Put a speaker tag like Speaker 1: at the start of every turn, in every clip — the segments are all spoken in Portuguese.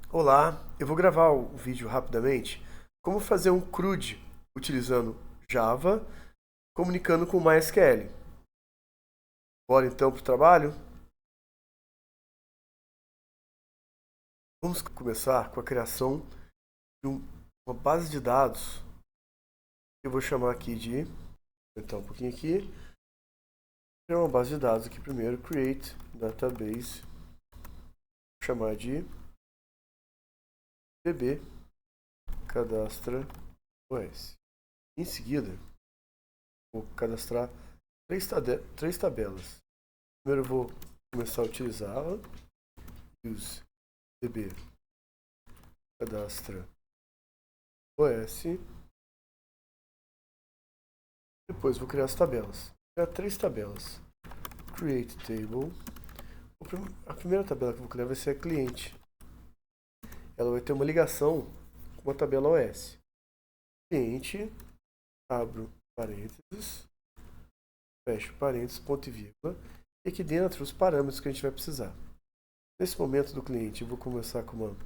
Speaker 1: Olá, eu vou gravar o vídeo rapidamente. Como fazer um CRUD utilizando Java, comunicando com MySQL. Bora então para o trabalho? Vamos começar com a criação de uma base de dados. Eu vou chamar aqui de... Então, um pouquinho aqui. Criar uma base de dados aqui primeiro. Create database. Vou chamar de DB cadastra OS. Em seguida, vou cadastrar três tabelas. Primeiro eu vou começar a utilizá-la. Use DB cadastra OS. Depois vou criar as tabelas. Vou criar três tabelas. Create table. A primeira tabela que eu vou criar vai ser a cliente. Ela vai ter uma ligação com a tabela OS. Cliente, abro parênteses, fecho parênteses, ponto e vírgula. E aqui dentro os parâmetros que a gente vai precisar. Nesse momento do cliente eu vou começar com uma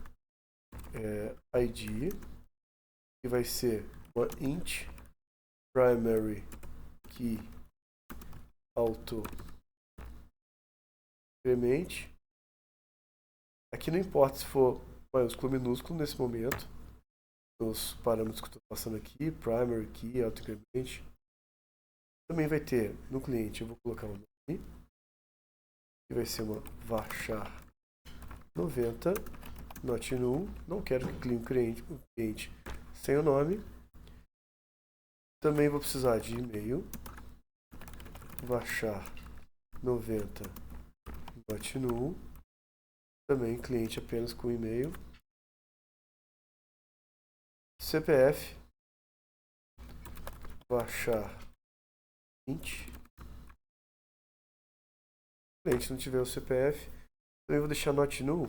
Speaker 1: ID, que vai ser uma int primary key auto incremente. Aqui não importa se for maiúsculo ou minúsculo nesse momento. Os parâmetros que eu estou passando aqui, primary key auto incremente. Também vai ter no cliente, eu vou colocar um nome, que vai ser uma varchar 90 not null. Não quero que clique o cliente sem o nome. Também vou precisar de e-mail, varchar 90 not null. Também cliente apenas com e-mail. CPF, varchar 20. Se o cliente não tiver o CPF, também vou deixar not null.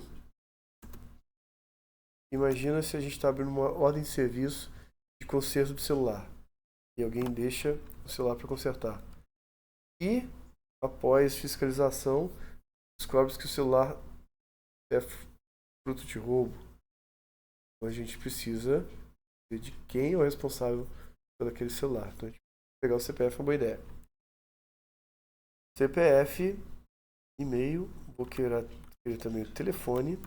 Speaker 1: Imagina se a gente está abrindo uma ordem de serviço de conserto de celular e alguém deixa o celular para consertar. E, após fiscalização, descobre que o celular é fruto de roubo. Então a gente precisa ver de quem é o responsável por aquele celular. Então a gente pegar o CPF é uma boa ideia. CPF, e-mail, vou querer também o telefone.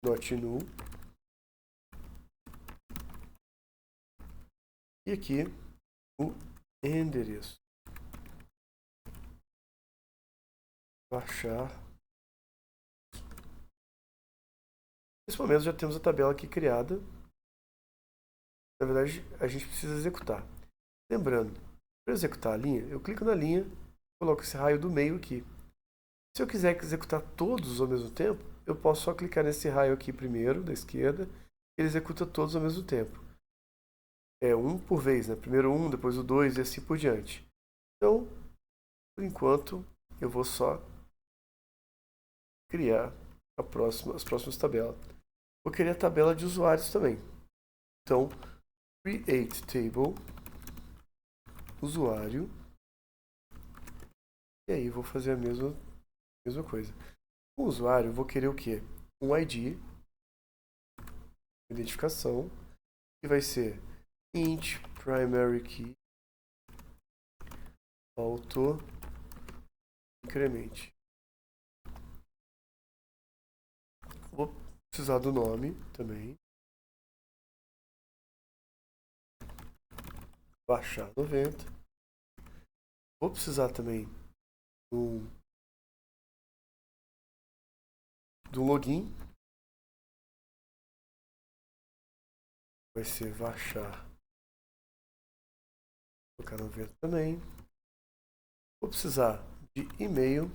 Speaker 1: Not null. E aqui o endereço. Baixar. Nesse momento já temos a tabela aqui criada. Na verdade, a gente precisa executar. Lembrando, para executar a linha, eu clico na linha, coloco esse raio do meio aqui. Se eu quiser executar todos ao mesmo tempo, eu posso só clicar nesse raio aqui primeiro, da esquerda, e ele executa todos ao mesmo tempo. É um por vez, né? Primeiro um, depois o dois e assim por diante. Então, por enquanto, eu vou só criar as próximas tabelas. Vou criar a tabela de usuários também. Então, create table, usuário. E aí vou fazer a mesma coisa. O usuário, eu vou querer o quê? Um ID, identificação, que vai ser int primary key auto incremente. Vou precisar do nome também. Baixar 90. Vou precisar também do login. Vai ser baixar. Vou colocar 90 também. Vou precisar de e-mail.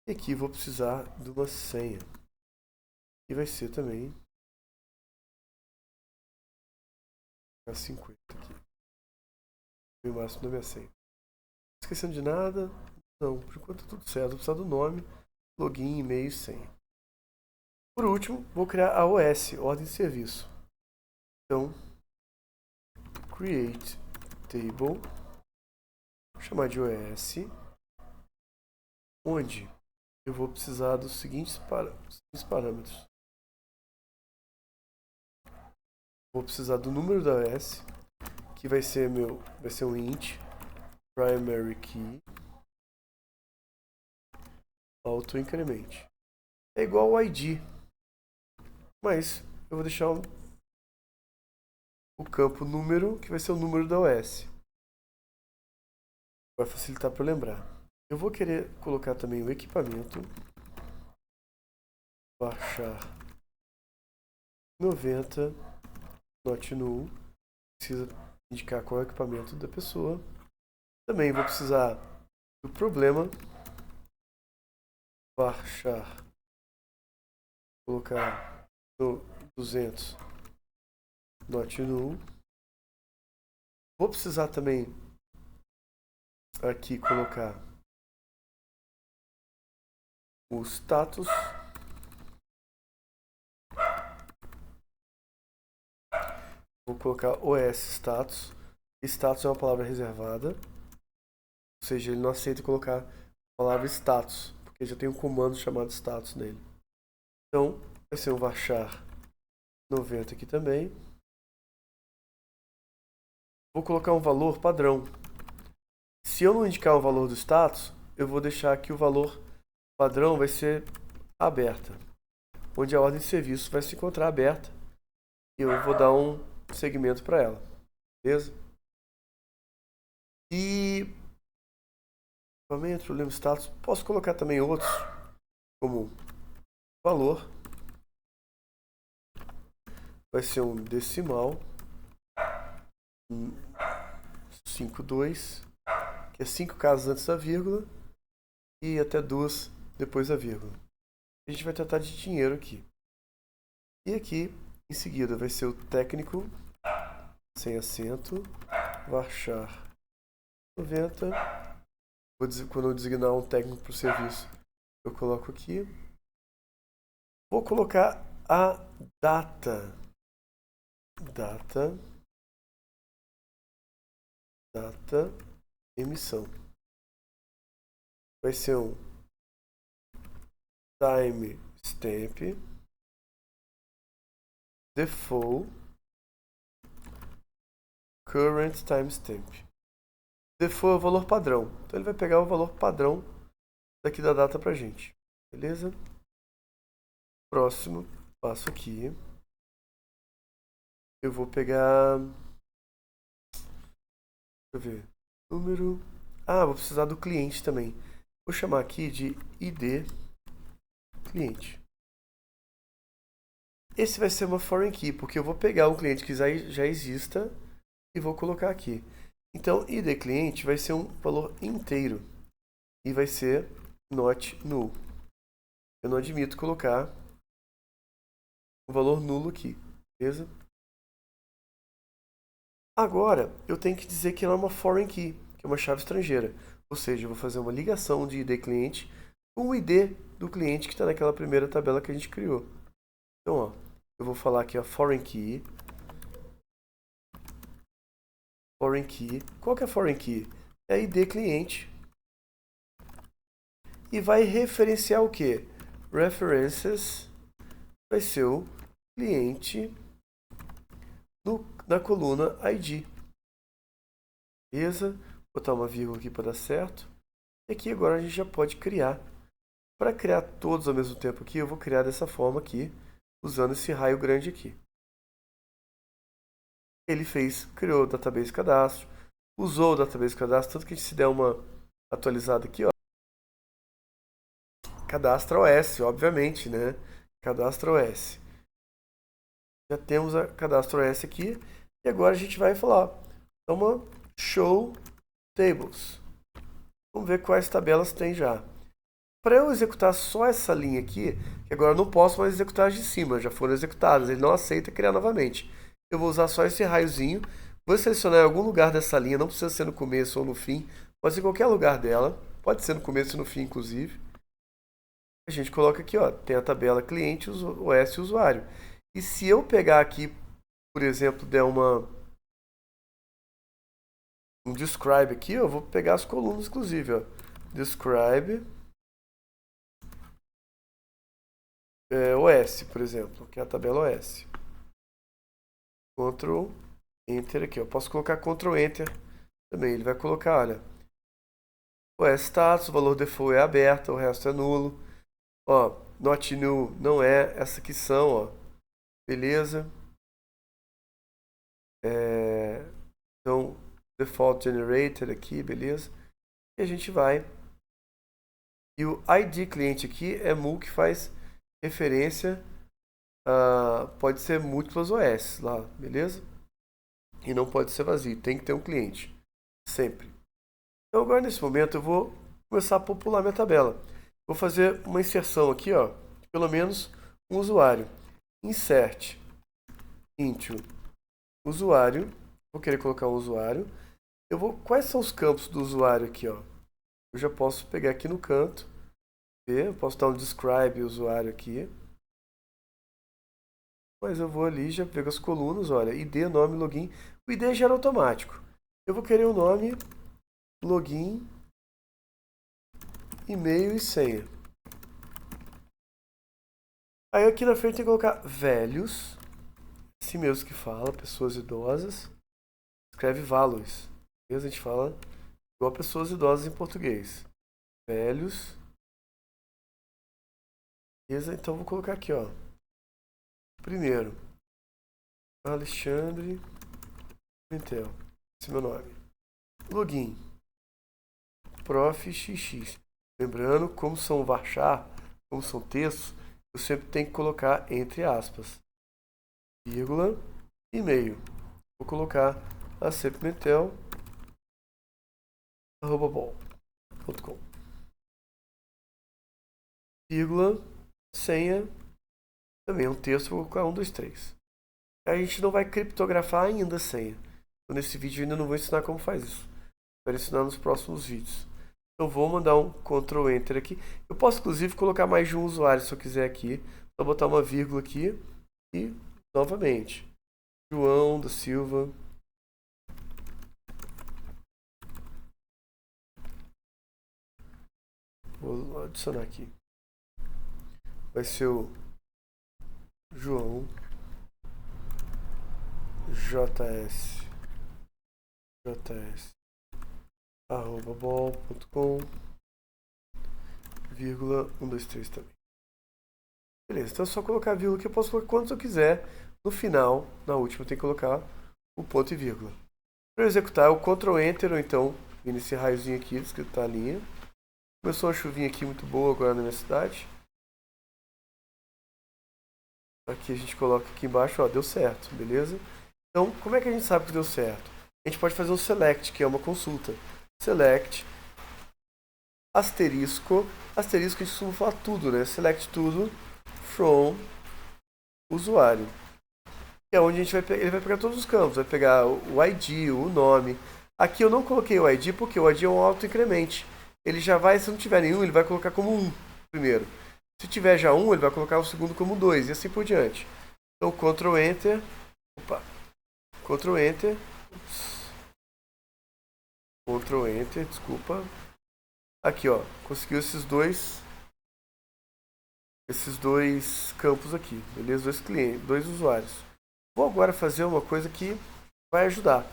Speaker 1: E aqui vou precisar de uma senha. E vai ser também a 50 aqui. O máximo da minha senha. Esquecendo de nada? Não, por enquanto tá tudo certo. Vou precisar do nome, login, e-mail e senha. Por último, vou criar a OS, ordem de serviço. Então, create table, vou chamar de OS, onde eu vou precisar dos seguintes parâmetros. Vou precisar do número da OS, que vai ser um int primary key auto increment. É igual ao ID, mas eu vou deixar o campo número, que vai ser o número da OS. Vai facilitar para lembrar. Eu vou querer colocar também o equipamento, baixar 90 not null, precisa indicar qual é o equipamento da pessoa. Também vou precisar do problema, baixar, colocar no 200 not null. Vou precisar também aqui colocar o status, vou colocar OS status. Status é uma palavra reservada, ou seja, ele não aceita colocar a palavra status, porque já tem um comando chamado status nele. Então, vai ser um varchar 90 aqui também. Vou colocar um valor padrão. Se eu não indicar o valor do status, eu vou deixar que o valor padrão vai ser aberta, onde a ordem de serviço vai se encontrar aberta e eu vou dar um segmento para ela, beleza? E problema status, posso colocar também outros, como valor, vai ser um decimal 52, que é 5 casas antes da vírgula e até 2 depois da vírgula. A gente vai tratar de dinheiro aqui. E aqui, em seguida, vai ser o técnico, sem acento, varchar 90. Quando eu designar um técnico para o serviço, eu coloco aqui. Vou colocar a data. Data emissão. Vai ser um time stamp default current timestamp. Default é o valor padrão. Então ele vai pegar o valor padrão daqui da data pra gente. Beleza? Próximo passo aqui. Eu vou pegar... Deixa eu ver. Número... vou precisar do cliente também. Vou chamar aqui de ID cliente. Esse vai ser uma foreign key, porque eu vou pegar um cliente que já exista e vou colocar aqui. Então, ID cliente vai ser um valor inteiro e vai ser not null. Eu não admito colocar um valor nulo aqui, beleza? Agora, eu tenho que dizer que ela é uma foreign key, que é uma chave estrangeira. Ou seja, eu vou fazer uma ligação de ID cliente com o ID do cliente que está naquela primeira tabela que a gente criou. Então, ó, eu vou falar aqui a foreign key. Foreign key. Qual que é a foreign key? É ID cliente. E vai referenciar o quê? References vai ser o cliente na coluna ID. Beleza? Vou botar uma vírgula aqui para dar certo. E aqui agora a gente já pode criar. Para criar todos ao mesmo tempo aqui, eu vou criar dessa forma aqui, usando esse raio grande aqui. Ele criou o database cadastro, usou o database cadastro, tanto que a gente se der uma atualizada aqui, ó. Cadastra OS, obviamente, né? Cadastra OS. Já temos a cadastro OS aqui. E agora a gente vai falar, uma show tables. Vamos ver quais tabelas tem já. Para eu executar só essa linha aqui, que agora eu não posso mais executar as de cima, já foram executadas, ele não aceita criar novamente. Eu vou usar só esse raiozinho, vou selecionar em algum lugar dessa linha, não precisa ser no começo ou no fim, pode ser em qualquer lugar dela, pode ser no começo e no fim, inclusive. A gente coloca aqui, ó, tem a tabela cliente, OS e usuário. E se eu pegar aqui, por exemplo, der uma um describe aqui, eu vou pegar as colunas, inclusive, ó. Describe OS, por exemplo, que é a tabela OS. Ctrl Enter aqui, eu posso colocar Ctrl Enter também. Ele vai colocar, olha, OS status, o valor default é aberto, o resto é nulo. Ó, not new não é, essa aqui são, ó. Beleza. Então, default generated aqui, beleza. E a gente vai. E o ID cliente aqui é mul, que faz referência a, pode ser múltiplas OS lá, beleza? E não pode ser vazio, tem que ter um cliente, sempre. Então agora nesse momento eu vou começar a popular minha tabela. Vou fazer uma inserção aqui, ó, de pelo menos um usuário. Insert into usuário. Vou querer colocar um usuário. Quais são os campos do usuário aqui, ó? Eu já posso pegar aqui no canto, ver, eu posso dar um describe usuário aqui. Mas eu vou ali, já pego as colunas, olha, ID, nome, login. O ID gera automático. Eu vou querer o nome, login, e-mail e senha. Aí aqui na frente tem que colocar velhos, assim mesmo que fala, pessoas idosas. Escreve values. A gente fala igual pessoas idosas em português. Velhos. Beleza? Então vou colocar aqui, ó. Primeiro, Alexandre Pimentel. Esse é meu nome. Login. Prof. XX. Lembrando, como são varchar, como são textos, eu sempre tenho que colocar entre aspas. Vírgula. E-mail. Vou colocar acpimentel@bol.com. Vírgula. Senha. Também é um texto, vou colocar 1, 2, 3. A gente não vai criptografar ainda a senha. Então, nesse vídeo eu ainda não vou ensinar como faz isso. Vou ensinar nos próximos vídeos. Então vou mandar um Ctrl Enter aqui. Eu posso inclusive colocar mais de um usuário se eu quiser aqui. Só botar uma vírgula aqui e novamente. João da Silva. Vou adicionar aqui. Vai ser o João JS @bol.com, vírgula 1, 2, 3 também. Beleza, então é só colocar a vírgula aqui. Eu posso colocar quantos eu quiser. No final, na última, eu tenho que colocar o ponto e vírgula. Para executar, o Ctrl Enter, ou então, vir nesse raiozinho aqui, escrito a linha. Começou uma chuvinha aqui muito boa agora na minha cidade. Aqui a gente coloca aqui embaixo, ó, deu certo, beleza? Então, como é que a gente sabe que deu certo? A gente pode fazer um select, que é uma consulta. Select, asterisco, asterisco a gente costuma falar tudo, né? Select tudo from usuário. Que é onde a gente ele vai pegar todos os campos, vai pegar o ID, o nome. Aqui eu não coloquei o ID porque o ID é um autoincremente. Ele já vai, se não tiver nenhum, ele vai colocar como 1 primeiro. Se tiver já 1, ele vai colocar o segundo como 2 e assim por diante. Então, Ctrl Enter. Opa. Ctrl Enter. Ctrl Enter, desculpa. Aqui, ó. Conseguiu esses dois campos aqui. Beleza? Dois clientes, dois usuários. Vou agora fazer uma coisa que vai ajudar.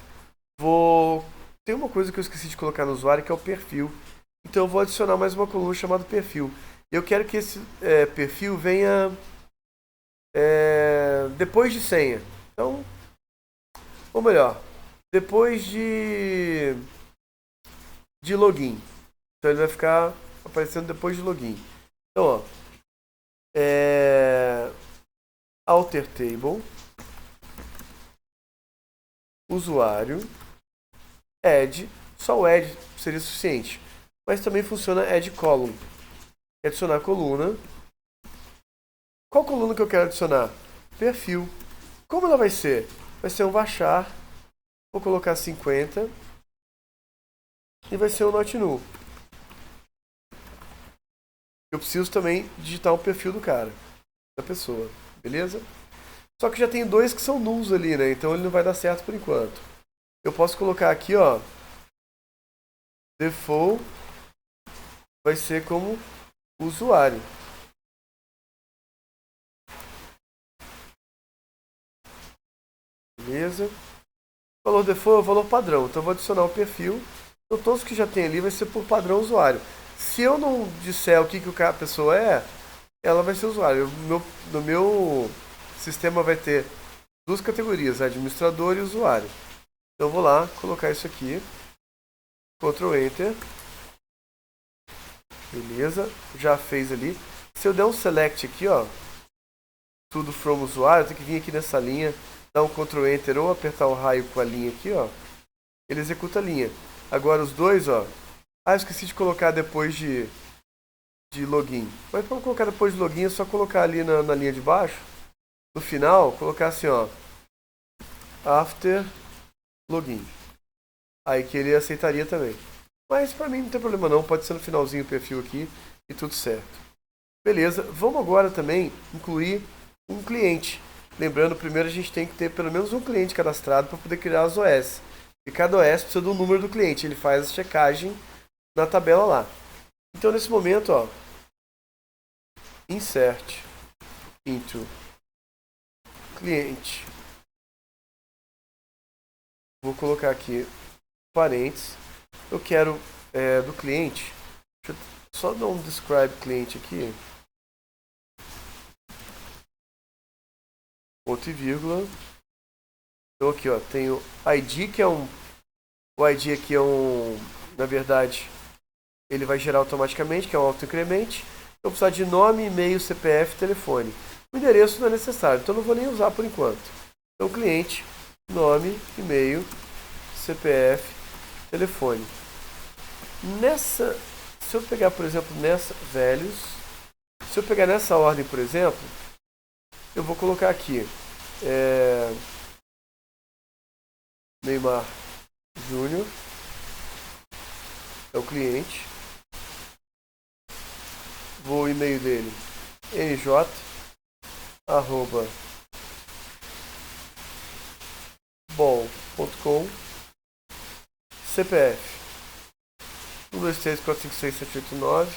Speaker 1: Tem uma coisa que eu esqueci de colocar no usuário, que é o perfil. Então eu vou adicionar mais uma coluna chamada perfil. Eu quero que esse perfil venha depois de senha. Então, ou melhor, depois de login. Então ele vai ficar aparecendo depois de login. Então, ó, alter table, usuário, add, só o add seria suficiente, mas também funciona add column. Adicionar coluna. Qual coluna que eu quero adicionar? Perfil. Como ela vai ser? Vai ser um varchar. Vou colocar 50. E vai ser um not null. Eu preciso também digitar o perfil do cara, da pessoa. Beleza? Só que já tem dois que são nulls ali, né? Então ele não vai dar certo por enquanto. Eu posso colocar aqui, ó, default vai ser como usuário. Beleza? Valor default é o valor padrão. Então eu vou adicionar o perfil. Então todos que já tem ali vai ser por padrão usuário. Se eu não disser o que a pessoa é, ela vai ser usuário. No meu sistema vai ter duas categorias, administrador e usuário. Então eu vou lá colocar isso aqui. Ctrl Enter. Beleza, já fez ali. Se eu der um select aqui, ó, tudo from usuário, tem que vir aqui nessa linha, dar um Ctrl Enter ou apertar o raio com a linha aqui, ó. Ele executa a linha. Agora os dois, ó. Ah, eu esqueci de colocar depois de login. Mas para colocar depois de login é só colocar ali na linha de baixo. No final, colocar assim, ó. After login. Aí que ele aceitaria também. Mas pra mim não tem problema não, pode ser no finalzinho o perfil aqui e tudo certo. Beleza, vamos agora também incluir um cliente. Lembrando, primeiro a gente tem que ter pelo menos um cliente cadastrado para poder criar as OS. E cada OS precisa do número do cliente, ele faz a checagem na tabela lá. Então nesse momento, ó, insert into cliente. Vou colocar aqui parênteses. Eu quero do cliente. Deixa eu só dar um describe cliente aqui. Ponto e vírgula. Então aqui, ó, tem o ID, que é um... O ID aqui é um... Na verdade, ele vai gerar automaticamente, que é um autoincremente. Eu vou precisar de nome, e-mail, CPF, telefone. O endereço não é necessário, então não vou nem usar por enquanto. Então cliente, nome, e-mail, CPF, telefone. Se eu pegar, por exemplo, se eu pegar nessa ordem, por exemplo, eu vou colocar aqui Neymar Júnior é o cliente, o e-mail dele nj@bol.com, CPF 1, 2, 3, 4, 5, 6, 7, 8, 9,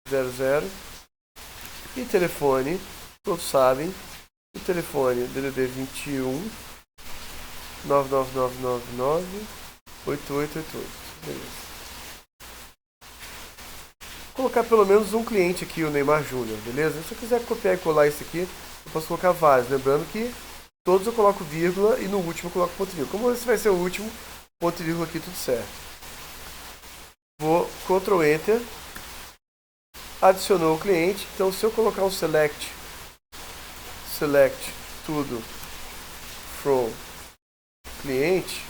Speaker 1: 00. E telefone, todos sabem, o telefone DDD 21 99999 8888. Beleza. Vou colocar pelo menos um cliente aqui, o Neymar Júnior, beleza? Se eu quiser copiar e colar isso aqui, eu posso colocar vários. Lembrando que todos eu coloco vírgula e no último eu coloco ponto e vírgula. Como esse vai ser o último, ponto e vírgula aqui, tudo certo. Vou Ctrl Enter, adicionou o cliente. Então se eu colocar um select tudo from cliente,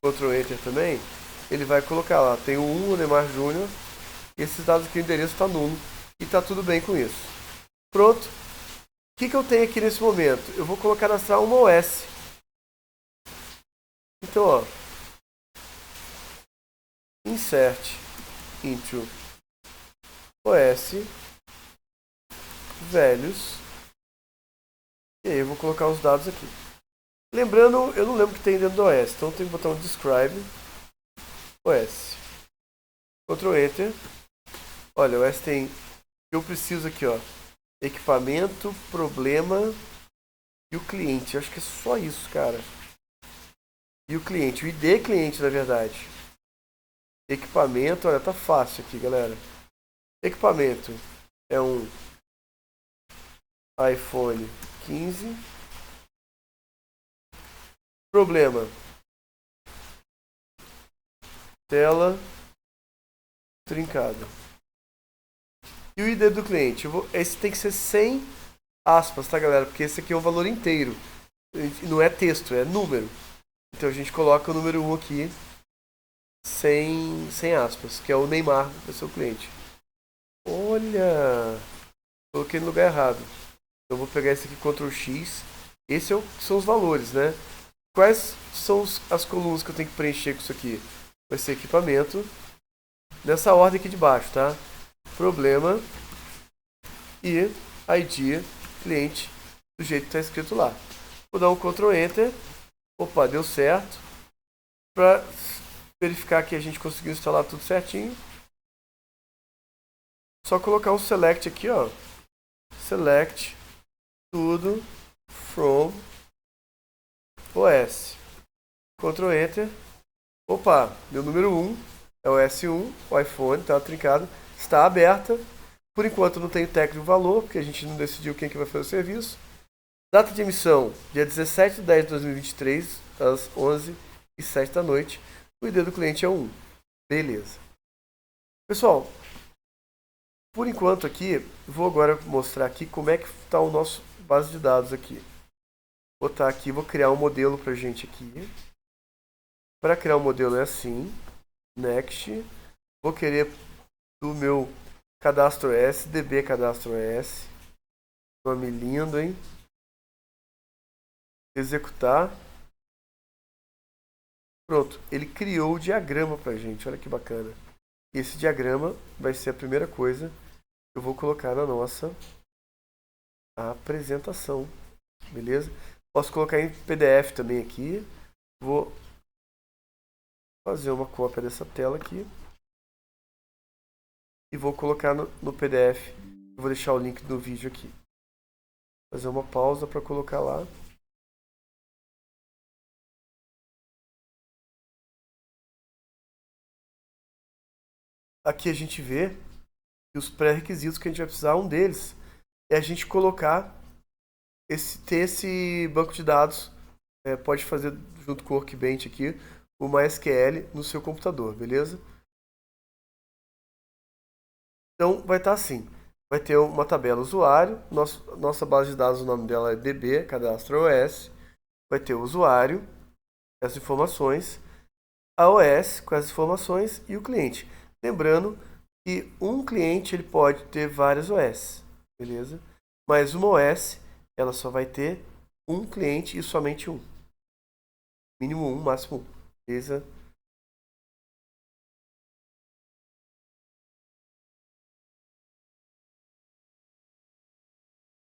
Speaker 1: Ctrl Enter também, ele vai colocar lá, tem o 1, o Neymar Júnior, esses dados aqui, o endereço está nulo e está tudo bem com isso. Pronto. O que eu tenho aqui nesse momento? Eu vou cadastrar uma OS. Então, ó, insert into OS velhos, e aí eu vou colocar os dados aqui. Lembrando, eu não lembro o que tem dentro do OS, então tem que botar um describe OS. Ctrl Enter. Olha, o OS tem, eu preciso aqui, ó, equipamento, problema e o cliente. Eu acho que é só isso, cara. E o cliente, o ID cliente, na verdade. Equipamento, olha, tá fácil aqui, galera. Equipamento é um iPhone 15. Problema: tela trincada. E o ID do cliente? Esse tem que ser sem aspas, tá, galera? Porque esse aqui é o valor inteiro. Não é texto, é número. Então a gente coloca o número 1 aqui sem aspas, que é o Neymar, que é o seu cliente. Olha! Coloquei no lugar errado. Eu vou pegar esse aqui, Ctrl X. Esse são os valores, né? Quais são as colunas que eu tenho que preencher com isso aqui? Vai ser equipamento. Nessa ordem aqui de baixo, tá? Problema e ID cliente do jeito que está escrito lá. Vou dar um Ctrl Enter. Opa, deu certo. verificar que a gente conseguiu instalar tudo certinho. Só colocar um select aqui, ó. Select tudo from OS. Ctrl Enter. Opa, meu número 1 é o S1, o iPhone, tá trincado, está aberta. Por enquanto não tenho tag de valor, porque a gente não decidiu quem que vai fazer o serviço. Data de emissão, dia 17/10/2023, às 11h07 da noite. O ID do cliente é 1. Beleza. Pessoal, por enquanto aqui, vou agora mostrar aqui como é que está o nosso base de dados aqui. Vou botar aqui, vou criar um modelo pra gente aqui. Para criar um modelo é assim, next. Vou querer do meu cadastro S, DB cadastro S. Nome lindo, hein? Executar. Pronto, ele criou o diagrama pra gente, olha que bacana. Esse diagrama vai ser a primeira coisa que eu vou colocar na nossa apresentação, beleza? Posso colocar em PDF também aqui. Vou fazer uma cópia dessa tela aqui e vou colocar no PDF. Eu vou deixar o link do vídeo aqui. Fazer uma pausa para colocar lá. Aqui a gente vê que os pré-requisitos que a gente vai precisar, um deles é a gente colocar ter esse banco de dados, pode fazer junto com o Workbench aqui, o MySQL no seu computador, beleza? Então vai estar assim, vai ter uma tabela usuário, nossa base de dados, o nome dela é DB, cadastro OS, vai ter o usuário, as informações, a OS com as informações e o cliente. Lembrando que um cliente ele pode ter várias OS, beleza? Mas uma OS ela só vai ter um cliente e somente um. Mínimo um, máximo um. Beleza?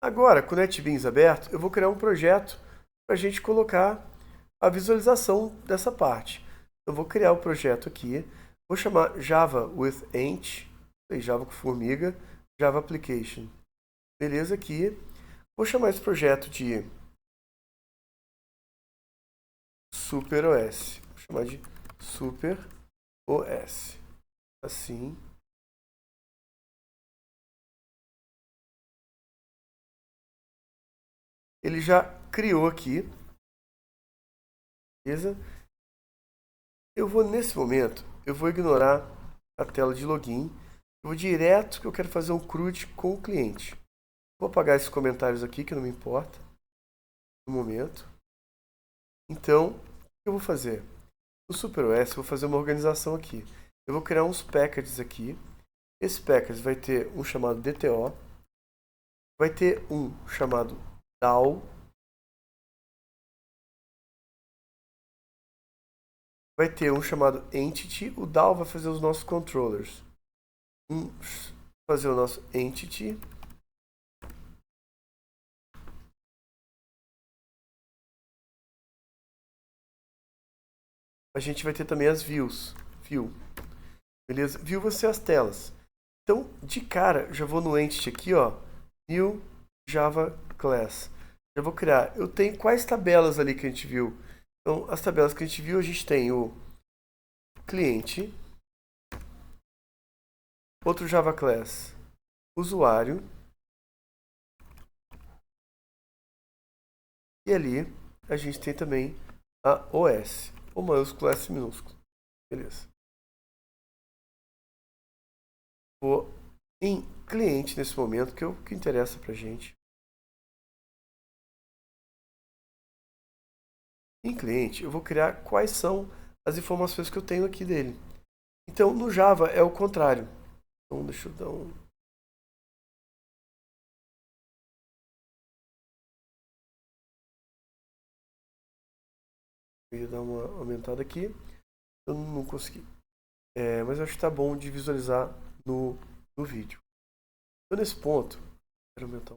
Speaker 1: Agora, com o NetBeans aberto, eu vou criar um projeto para a gente colocar a visualização dessa parte. Eu vou criar o projeto aqui, vou chamar Java with Ant, Java com formiga, Java Application. Beleza aqui. Vou chamar esse projeto de Super OS. Vou chamar de Super OS. Assim. Ele já criou aqui. Beleza? Eu vou, nesse momento, eu vou ignorar a tela de login. Eu vou direto que eu quero fazer um CRUD com o cliente. Vou apagar esses comentários aqui, que não me importa. No momento. Então, o que eu vou fazer? No SuperOS, eu vou fazer uma organização aqui. Eu vou criar uns packages aqui. Esse package vai ter um chamado DTO. Vai ter um chamado DAO. Vai ter um chamado Entity. O DAO vai fazer os nossos controllers. Fazer o nosso Entity. A gente vai ter também as views. View. Beleza? View vai ser as telas. Então, de cara, já vou no Entity aqui, ó. New Java Class. Já vou criar. Eu tenho quais tabelas ali que a gente viu? Então, as tabelas que a gente viu, a gente tem o cliente, outro Java Class, usuário, e ali a gente tem também a OS, o maiúsculo S minúsculo. Beleza. Vou em cliente nesse momento, que é o que interessa pra gente. Em cliente, eu vou criar quais são as informações que eu tenho aqui dele. Então, no Java é o contrário. Então, deixa eu dar um... Eu ia dar uma aumentada aqui. Eu não consegui. Mas eu acho que tá bom de visualizar no vídeo. Então, nesse ponto, quero aumentar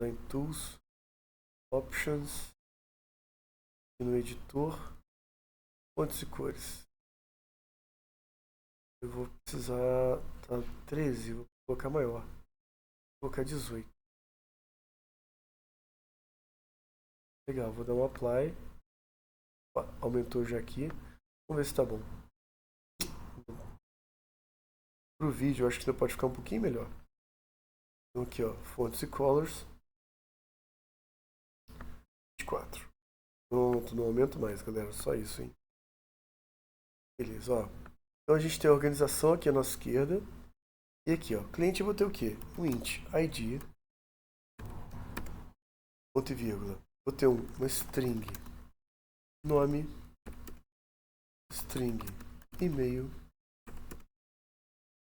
Speaker 1: em Tools, Options, e no editor, fontes e cores. Eu vou precisar... Tá 13, vou colocar maior. Vou colocar 18. Legal, vou dar um apply. Aumentou já aqui. Vamos ver se tá bom. Pro vídeo, eu acho que ainda pode ficar um pouquinho melhor. Então aqui, ó, fonts e colors. 24. Não aumento mais, galera. Só isso, hein? Beleza, ó. Então a gente tem a organização aqui à nossa esquerda. E aqui, ó, cliente eu vou ter o quê? Um int id, ponto e vírgula. Vou ter uma string nome, string e-mail,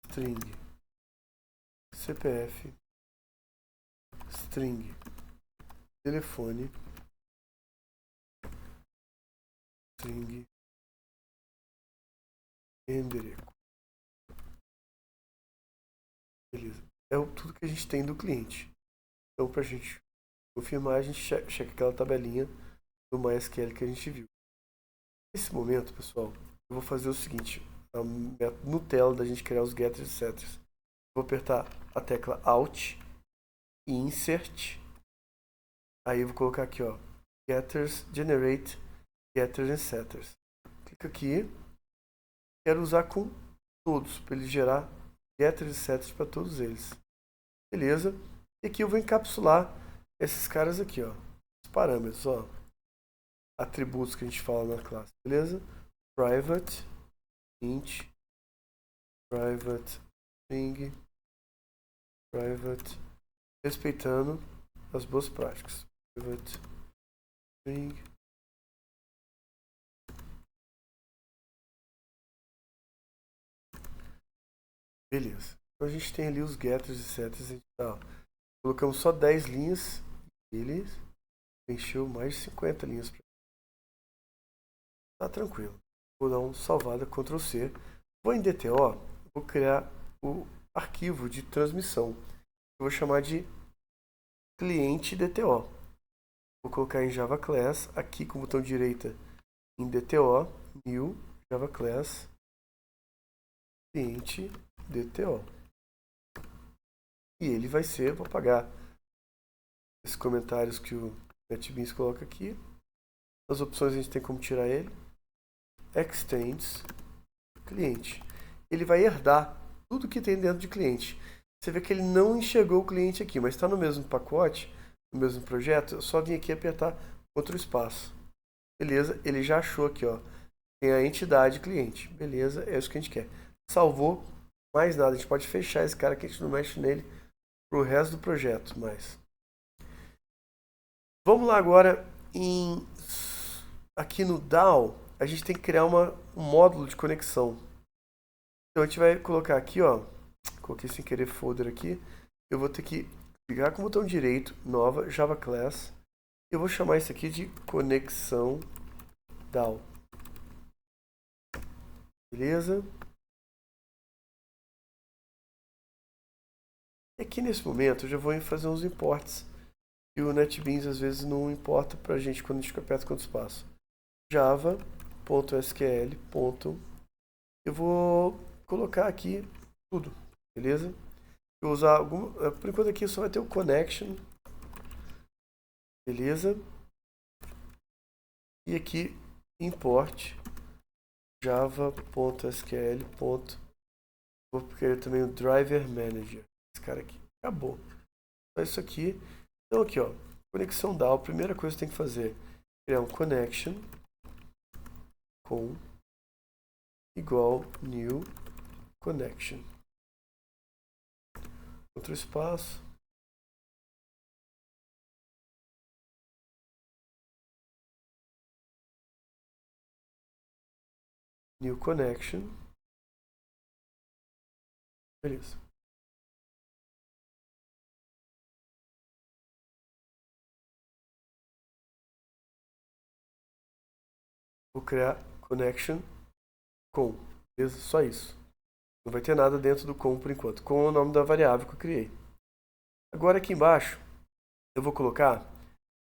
Speaker 1: string CPF, string telefone, string endereço. Beleza. É tudo que a gente tem do cliente. Então, para a gente confirmar, a gente checa aquela tabelinha do MySQL que a gente viu. Nesse momento, pessoal, eu vou fazer o seguinte. No tela da gente criar os getters e setters. Vou apertar a tecla Alt e Insert. Aí eu vou colocar aqui, ó, getters, generate, getters and setters. Clica aqui. Quero usar com todos, para ele gerar getters e setters para todos eles. Beleza. E aqui eu vou encapsular esses caras aqui, ó. Os parâmetros, ó. Atributos que a gente fala na classe, beleza? Private, int, private, string, private, respeitando as boas práticas. Private, string. Beleza. Então a gente tem ali os getters e setters. Colocamos só 10 linhas. Ele encheu mais de 50 linhas. Tá tranquilo. Vou dar um salvada, Ctrl C. Vou em DTO, vou criar o arquivo de transmissão. Eu vou chamar de cliente DTO. Vou colocar em Java Class, aqui com o botão direita em DTO, New, Java Class, cliente DTO. E ele vai ser, vou apagar esses comentários que o NetBeans coloca aqui. As opções a gente tem como tirar ele. Extends, cliente. Ele vai herdar tudo que tem dentro de cliente. Você vê que ele não enxergou o cliente aqui, mas está no mesmo pacote, no mesmo projeto. Eu só vim aqui apertar outro espaço. Beleza, ele já achou aqui, ó. Tem a entidade cliente. Beleza, é isso que a gente quer. Salvou, mais nada. A gente pode fechar esse cara que a gente não mexe nele pro resto do projeto, mas... Vamos lá agora aqui no DAO, a gente tem que criar um módulo de conexão. Então a gente vai colocar aqui, ó, coloquei sem querer folder aqui, eu vou ter que clicar com o botão direito, nova, Java Class, eu vou chamar isso aqui de conexão DAO. Beleza? E aqui nesse momento eu já vou fazer uns imports. E o NetBeans às vezes não importa pra gente quando a gente aperta quanto espaço. Java.sql. Eu vou colocar aqui tudo, beleza? Eu vou usar por enquanto aqui só vai ter o connection. Beleza? E aqui import java.sql. Vou querer também o driver manager. Esse cara aqui. Acabou. Só isso aqui. Então aqui, ó, conexão DAO, a primeira coisa que tem que fazer é criar um connection com igual new connection. Outro espaço. New connection. Beleza. Vou criar connection com. Beleza? Só isso. Não vai ter nada dentro do com por enquanto. Com é o nome da variável que eu criei. Agora aqui embaixo eu vou colocar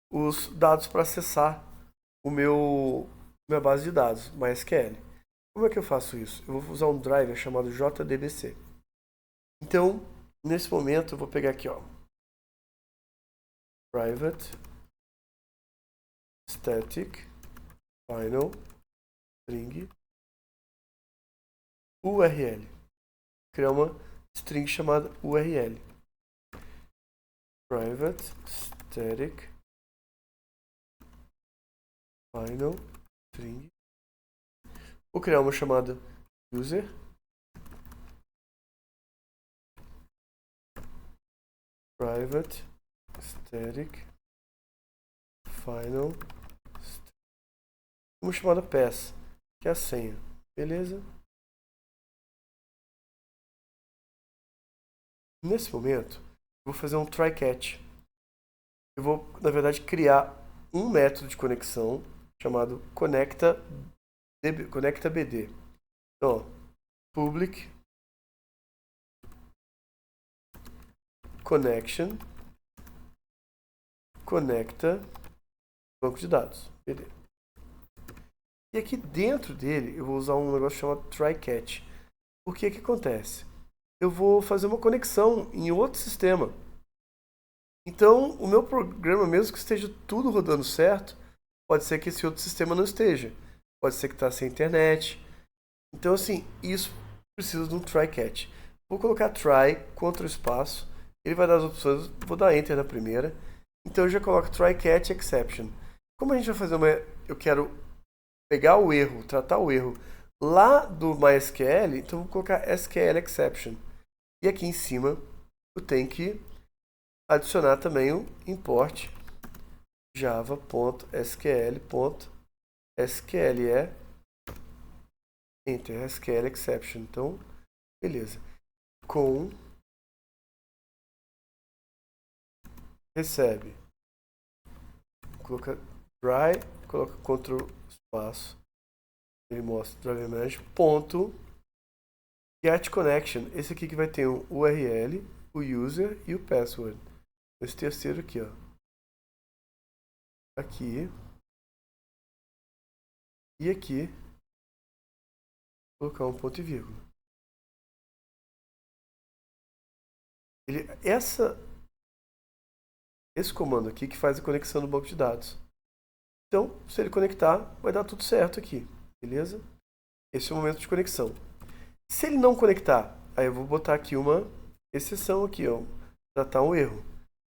Speaker 1: os dados para acessar minha base de dados, MySQL. Como é que eu faço isso? Eu vou usar um driver chamado JDBC. Então, nesse momento, eu vou pegar aqui, ó, private static final string URL. Criar uma string chamada URL. Private static final string. Vou criar uma chamada user. Private static final string. Uma chamada pass, que é a senha. Beleza? Nesse momento, eu vou fazer um try catch. Eu vou, na verdade, criar um método de conexão chamado conectaBD. Então, ó, public connection conecta banco de dados, BD. E aqui dentro dele eu vou usar um negócio chamado try catch. O que acontece? Eu vou fazer uma conexão em outro sistema. Então, o meu programa, mesmo que esteja tudo rodando certo, pode ser que esse outro sistema não esteja. Pode ser que está sem internet. Então, assim, isso precisa de um try catch. Vou colocar try, Ctrl espaço. Ele vai dar as opções. Vou dar Enter na primeira. Então, eu já coloco try catch exception. Como a gente vai fazer uma... Eu quero pegar o erro, tratar o erro lá do MySQL, então eu vou colocar SQL exception. E aqui em cima, eu tenho que adicionar também o import java.sql.sqle enter SQL exception. Então, beleza. Com recebe, coloca try, coloca Ctrl espaço, ele mostra driver manager, ponto get connection. Esse aqui que vai ter o URL, o user e o password. Esse terceiro aqui, ó. Aqui. E aqui. Colocar um ponto e vírgula. Esse comando aqui que faz a conexão do banco de dados. Então, se ele conectar, vai dar tudo certo aqui. Beleza? Esse é o momento de conexão. Se ele não conectar, aí eu vou botar aqui uma exceção aqui, ó. Tratar um erro.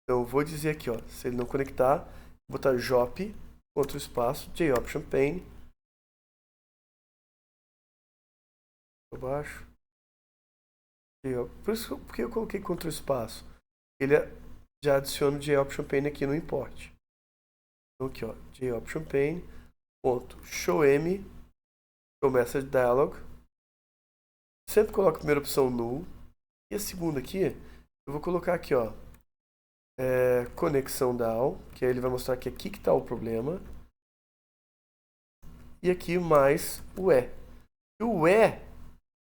Speaker 1: Então, eu vou dizer aqui, ó. Se ele não conectar, vou botar JOP, Ctrl espaço, JOption pane. Para baixo. Por isso que eu coloquei Ctrl espaço. Ele já adiciona o JOption pane aqui no import. Então aqui, ó, JOption pane, ponto, showm, show message dialog. Sempre coloco a primeira opção null. E a segunda aqui, eu vou colocar aqui, ó, conexão down, que aí ele vai mostrar que aqui que está o problema. E aqui mais o E. E o E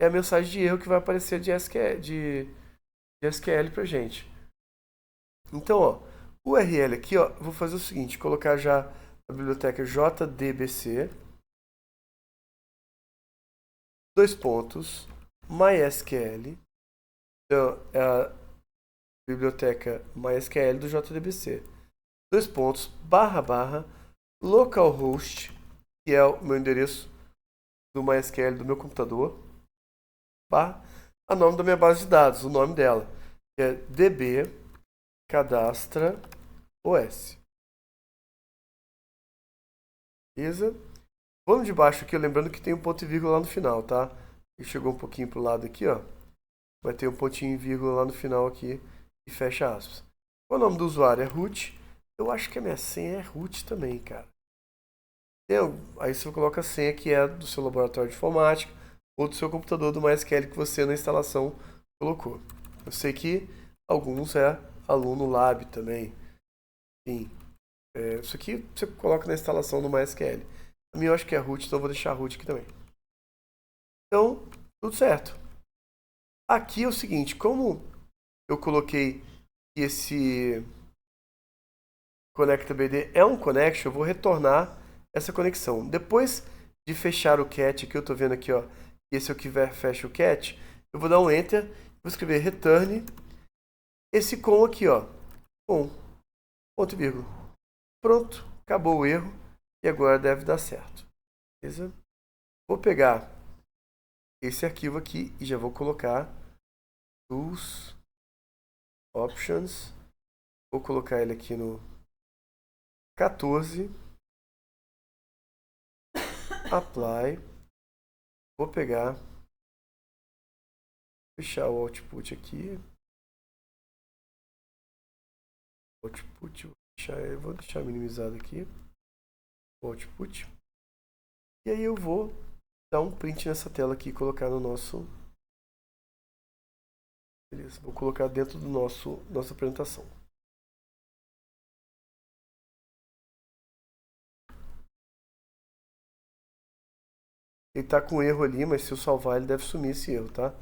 Speaker 1: é a mensagem de erro que vai aparecer de SQL pra gente. Então, ó, o URL aqui, ó, vou fazer o seguinte, colocar já a biblioteca JDBC, dois pontos, MySQL, então é a biblioteca MySQL do JDBC, dois pontos, // localhost, que é o meu endereço do MySQL do meu computador, a nome da minha base de dados, o nome dela, que é db cadastra OS. Beleza? Vamos de baixo aqui, lembrando que tem um ponto e vírgula lá no final, tá? Ele chegou um pouquinho pro lado aqui, ó. Vai ter um pontinho e vírgula lá no final aqui e fecha aspas. O nome do usuário é root. Eu acho que a minha senha é root também, cara. Aí você coloca a senha que é do seu laboratório de informática ou do seu computador do MySQL que você na instalação colocou. Eu sei que alguns é aluno lab também. Sim. Isso aqui você coloca na instalação do MySQL. A minha eu acho que é root, então eu vou deixar root aqui também. Então, tudo certo. Aqui é o seguinte, como eu coloquei que esse ConnectBD é um connection, eu vou retornar essa conexão. Depois de fechar o cat, que eu tô vendo aqui, ó, e se eu quiser fecha o cat, eu vou dar um enter, vou escrever return, esse com aqui, ó, com, ponto e vírgula. Pronto, acabou o erro, e agora deve dar certo, beleza? Vou pegar esse arquivo aqui e já vou colocar Tools, Options, vou colocar ele aqui no 14, Apply, vou pegar, fechar o output aqui, output, vou deixar minimizado aqui, o output, e aí eu vou dar um print nessa tela aqui e colocar no nosso, beleza, vou colocar dentro do nossa apresentação. Ele tá com erro ali, mas se eu salvar ele deve sumir esse erro, tá?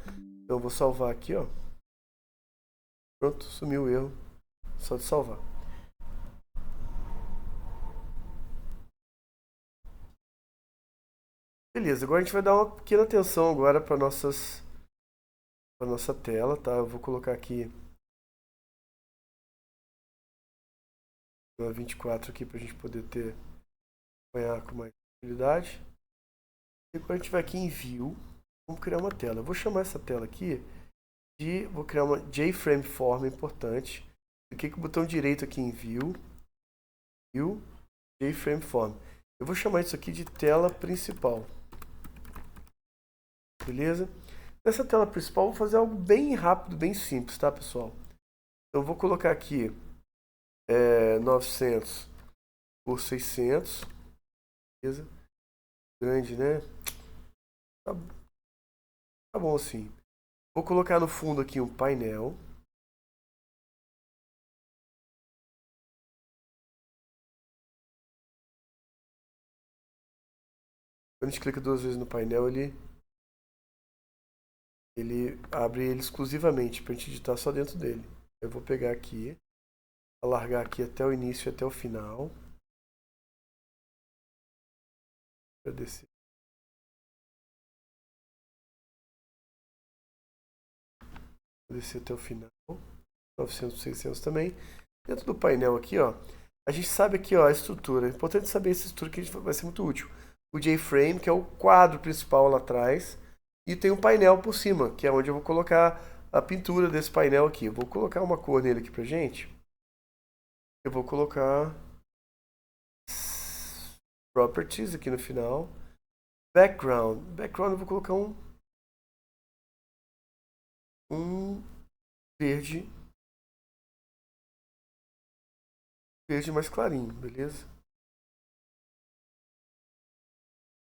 Speaker 1: Então eu vou salvar aqui, ó. Pronto, sumiu o erro. Só de salvar. Beleza, agora a gente vai dar uma pequena atenção agora para nossa tela, tá? Eu vou colocar aqui uma 24 aqui para a gente poder acompanhar com mais facilidade. E quando a gente vai aqui em View, vamos criar uma tela. Eu vou chamar essa tela aqui vou criar uma JFrame Form importante. Cliquei com o botão direito aqui em View, JFrame Form. Eu vou chamar isso aqui de tela principal. Beleza? Nessa tela principal, eu vou fazer algo bem rápido, bem simples, tá, pessoal? Então, eu vou colocar aqui 900 por 600. Beleza? Grande, né? Tá bom assim. Vou colocar no fundo aqui um painel. Quando a gente clica duas vezes no painel, ele abre ele exclusivamente para a gente editar só dentro dele. Eu vou pegar aqui, alargar aqui até o início e até o final. Para descer. Vou descer até o final. 900, 600 também. Dentro do painel aqui, ó, a gente sabe aqui, ó, a estrutura. É importante saber essa estrutura que vai ser muito útil. O JFrame, que é o quadro principal lá atrás, e tem um painel por cima, que é onde eu vou colocar a pintura desse painel aqui. Eu vou colocar uma cor nele aqui pra gente. Eu vou colocar Properties aqui no final. Background. Background eu vou colocar um verde mais clarinho, beleza?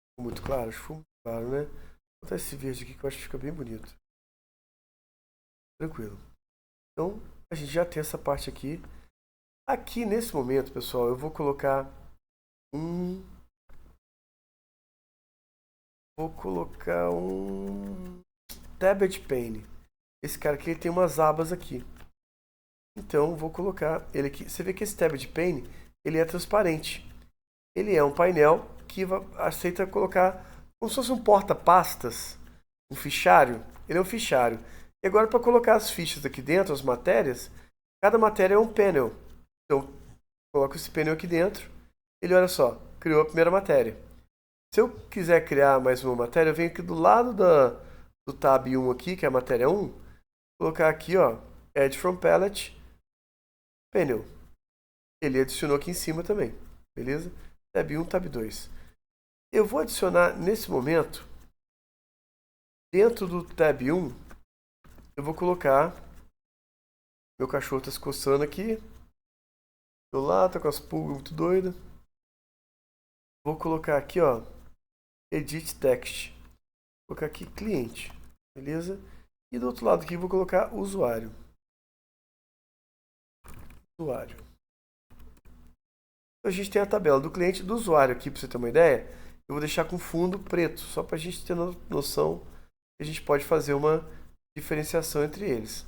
Speaker 1: Ficou muito claro? Acho que ficou muito claro, né? Vou botar esse verde aqui que eu acho que fica bem bonito. Tranquilo. Então, a gente já tem essa parte aqui. Aqui, nesse momento, pessoal, eu vou colocar um Tablet Pane. Esse cara aqui ele tem umas abas aqui. Então, vou colocar ele aqui. Você vê que esse Tablet Pane, ele é transparente. Ele é um painel que aceita colocar como se fosse um porta-pastas, um fichário. Ele é um fichário. E agora, para colocar as fichas aqui dentro, as matérias, cada matéria é um panel. Então, coloco esse panel aqui dentro. Ele, olha só, criou a primeira matéria. Se eu quiser criar mais uma matéria, eu venho aqui do lado do tab 1 aqui, que é a matéria 1, colocar aqui, ó, Add from Palette, Panel. Ele adicionou aqui em cima também, beleza? Tab 1, Tab 2. Eu vou adicionar nesse momento, dentro do Tab 1, eu vou colocar, meu cachorro está se coçando aqui, do lado, tá com as pulgas muito doidas. Vou colocar aqui, ó, Edit Text. Vou colocar aqui cliente, beleza? E do outro lado aqui vou colocar usuário. Usuário. Então, a gente tem a tabela do cliente e do usuário aqui, para você ter uma ideia. Eu vou deixar com fundo preto, só para a gente ter noção que a gente pode fazer uma diferenciação entre eles.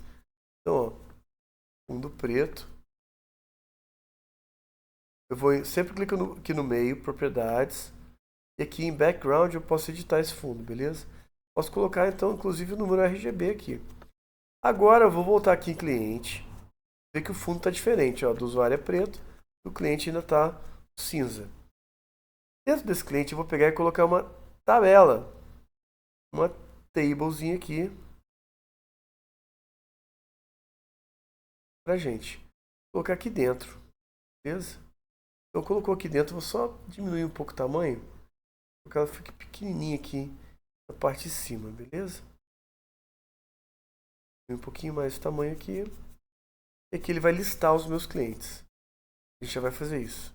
Speaker 1: Então, ó, fundo preto. Eu vou sempre clicar aqui no meio, propriedades. E aqui em background eu posso editar esse fundo, beleza? Posso colocar então inclusive o número RGB aqui. Agora eu vou voltar aqui em cliente, ver que o fundo está diferente, ó, do usuário é preto, do cliente ainda está cinza. Dentro desse cliente eu vou pegar e colocar uma tabela, uma tablezinha aqui pra gente. Vou colocar aqui dentro, beleza? Então colocou aqui dentro, vou só diminuir um pouco o tamanho, para que ela fique pequenininha aqui na parte de cima, beleza? Um pouquinho mais o tamanho aqui. E aqui ele vai listar os meus clientes. A gente já vai fazer isso.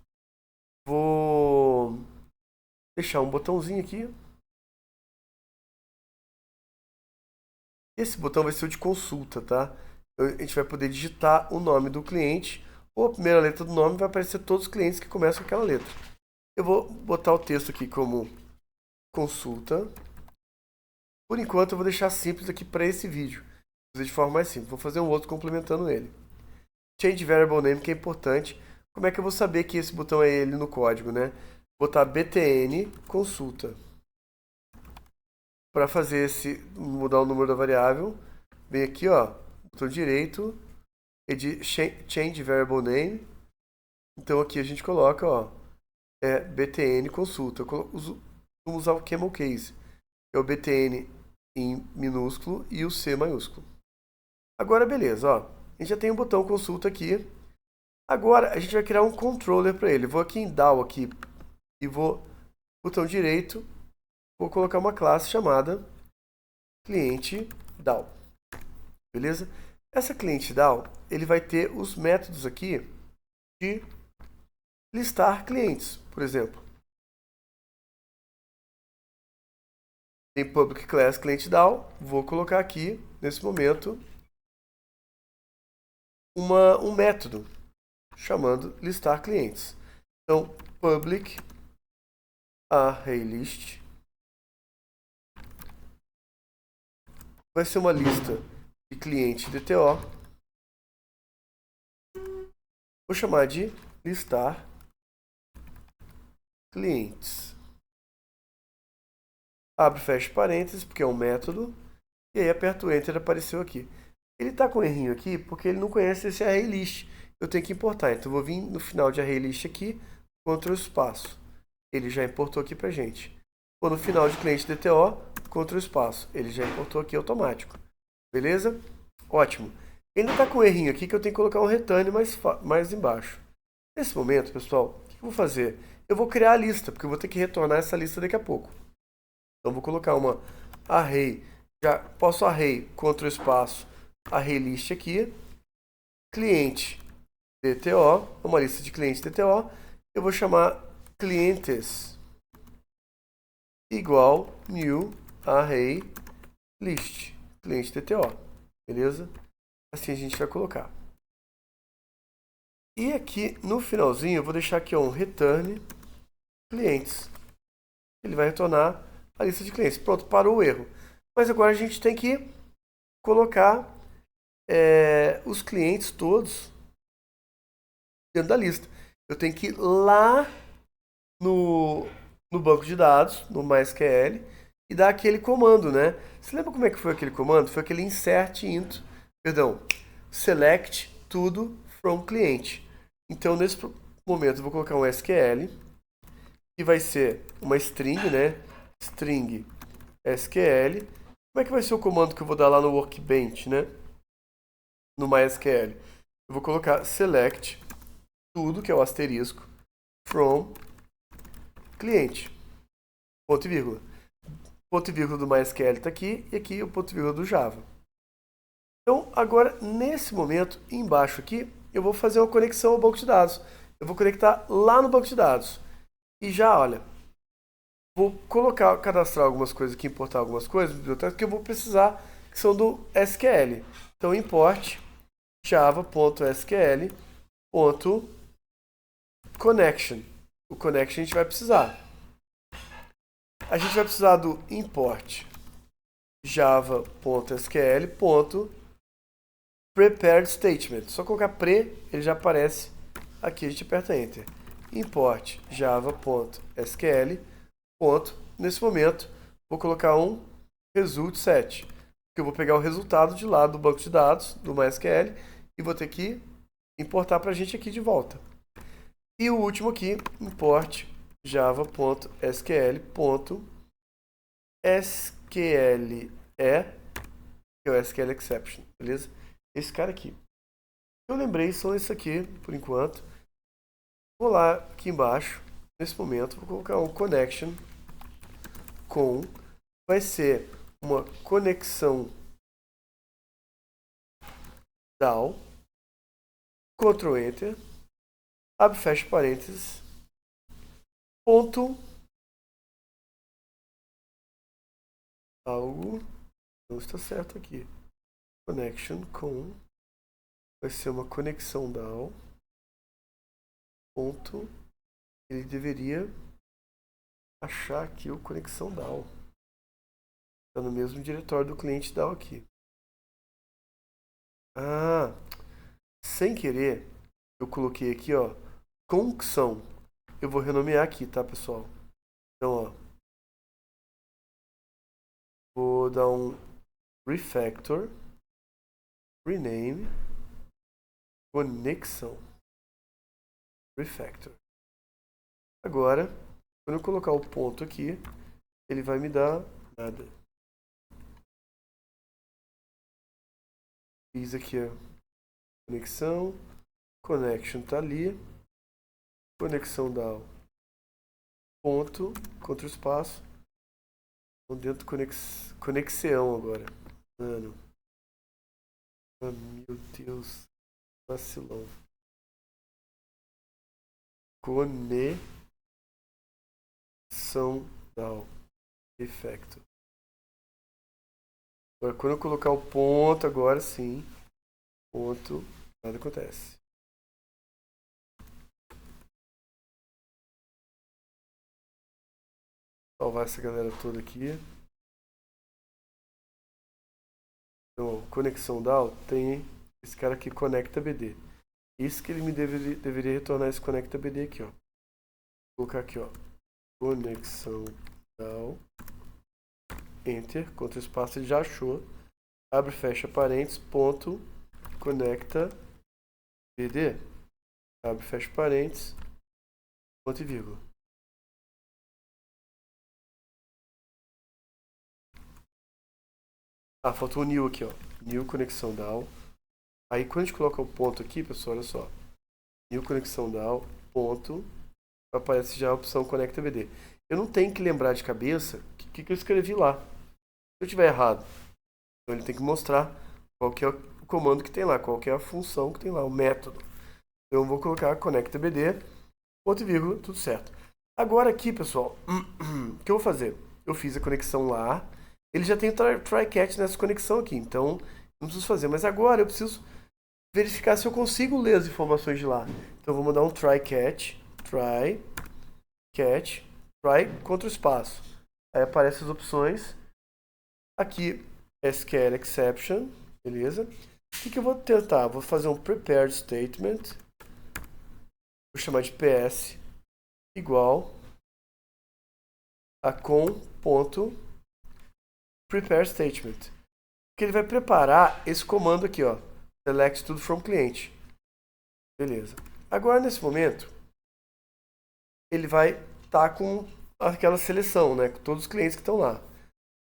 Speaker 1: Vou deixar um botãozinho aqui. Esse botão vai ser o de consulta, tá? A gente vai poder digitar o nome do cliente, ou a primeira letra do nome vai aparecer todos os clientes que começam com aquela letra. Eu vou botar o texto aqui como consulta. Por enquanto eu vou deixar simples aqui para esse vídeo. Vou fazer de forma mais simples. Vou fazer um outro complementando ele. Change variable name, que é importante. Como é que eu vou saber que esse botão é ele no código, né? Botar btn consulta. Para fazer mudar o número da variável, vem aqui, ó, botão direito, change variable name. Então aqui a gente coloca, ó, btn consulta. Vamos usar o camel case. É o btn em minúsculo e o C maiúsculo. Agora beleza, ó, a gente já tem um botão consulta aqui. Agora a gente vai criar um controller para ele. Vou aqui em DAO aqui e vou botão direito, vou colocar uma classe chamada cliente DAO. Beleza? Essa cliente DAO, ele vai ter os métodos aqui de listar clientes, por exemplo. Tem public class cliente DAO, vou colocar aqui nesse momento um método chamando listar clientes. Então, public ArrayList vai ser uma lista de cliente DTO. Vou chamar de listar clientes. Abre e fecha parênteses, porque é um método. E aí aperto o Enter, apareceu aqui. Ele está com um errinho aqui porque ele não conhece esse ArrayList. Eu tenho que importar. Então eu vou vir no final de ArrayList aqui, Ctrl espaço. Ele já importou aqui pra gente. Vou no final de cliente DTO, Ctrl espaço. Ele já importou aqui automático. Beleza? Ótimo. Ele está com um errinho aqui que eu tenho que colocar um return mais embaixo. Nesse momento, pessoal, o que eu vou fazer? Eu vou criar a lista, porque eu vou ter que retornar essa lista daqui a pouco. Então vou colocar uma array, já posso array, Ctrl espaço, ArrayList aqui, cliente DTO, uma lista de clientes DTO, eu vou chamar clientes igual new array list, cliente DTO, beleza? Assim a gente vai colocar. E aqui no finalzinho eu vou deixar aqui ó, um return clientes. Ele vai retornar a lista de clientes. Pronto, parou o erro. Mas agora a gente tem que colocar os clientes todos dentro da lista. Eu tenho que ir lá no banco de dados, no MySQL, e dar aquele comando, né? Você lembra como é que foi aquele comando? Foi aquele select tudo from cliente. Então, nesse momento, eu vou colocar um SQL, que vai ser uma string, né? String SQL. Como é que vai ser o comando que eu vou dar lá no Workbench, né? No MySQL. Eu vou colocar select tudo, que é o asterisco, from cliente. Ponto e vírgula. Ponto e vírgula do MySQL está aqui e aqui o ponto e vírgula do Java. Então, agora, nesse momento, embaixo aqui, eu vou fazer uma conexão ao banco de dados. Eu vou conectar lá no banco de dados. E já, olha, vou cadastrar algumas coisas aqui, importar algumas coisas, bibliotecas que eu vou precisar, que são do SQL. Então, import java.sql.connection. O connection a gente vai precisar. A gente vai precisar do import java.sql.prepared statement. Só colocar pre, ele já aparece aqui, a gente aperta enter. Import java.sql ponto. Nesse momento, vou colocar um result set, que eu vou pegar o resultado de lá do banco de dados, do MySQL, e vou ter que importar para a gente aqui de volta. E o último aqui, import java.sql.sqle, que é o SQL exception, beleza? Esse cara aqui. Eu lembrei, são esses aqui, por enquanto. Vou lá aqui embaixo, nesse momento, vou colocar um connection com, vai ser uma conexão DAO, Ctrl Enter, abre e fecha parênteses, ponto, algo, não está certo aqui, connection com, vai ser uma conexão DAO, ponto, ele deveria achar aqui o conexão DAO, está no mesmo diretório do cliente DAO aqui. Ah, sem querer, eu coloquei aqui, ó, conexão. Eu vou renomear aqui, tá, pessoal? Então, ó, vou dar um refactor, rename, conexão, refactor. Agora, quando eu colocar o ponto aqui, ele vai me dar nada. Fiz aqui a conexão, connection tá ali, conexão da ponto, contra o espaço, dentro do conexão agora. Mano. Ah, meu Deus. Vacilão. Conexão DAO. Effecto. Agora, quando eu colocar o ponto, agora sim. Ponto. Nada acontece. Salvar essa galera toda aqui. Então, conexão DAO tem esse cara aqui, conecta BD. Isso que ele me deveria retornar esse conecta BD aqui, ó. Vou colocar aqui, ó. Conexão DAO. Enter, Ctrl espaço, ele já achou. Abre, fecha parênteses, ponto, conecta BD. Abre, fecha parênteses, ponto e vírgula. Ah, faltou o new aqui, ó. New conexão DAO. Aí quando a gente coloca o ponto aqui, pessoal, olha só. New conexão DAO, ponto. Aparece já a opção conecta BD. Eu não tenho que lembrar de cabeça o que eu escrevi lá. Se eu tiver errado, então ele tem que mostrar qual que é o comando que tem lá, qual que é a função que tem lá, o método. Então eu vou colocar conecta BD, ponto e vírgula, tudo certo. Agora aqui, pessoal, o que eu vou fazer? Eu fiz a conexão lá, ele já tem try catch nessa conexão aqui, então não preciso fazer. Mas agora eu preciso verificar se eu consigo ler as informações de lá. Então eu vou mandar um try catch, try contra o espaço. Aí aparecem as opções. Aqui, SQL exception, beleza? O que eu vou tentar? Vou fazer um prepared statement. Vou chamar de PS igual a com.prepare statement. Que ele vai preparar esse comando aqui, ó. Select tudo from cliente. Beleza. Agora, nesse momento, ele vai estar com aquela seleção, né? Com todos os clientes que estão lá.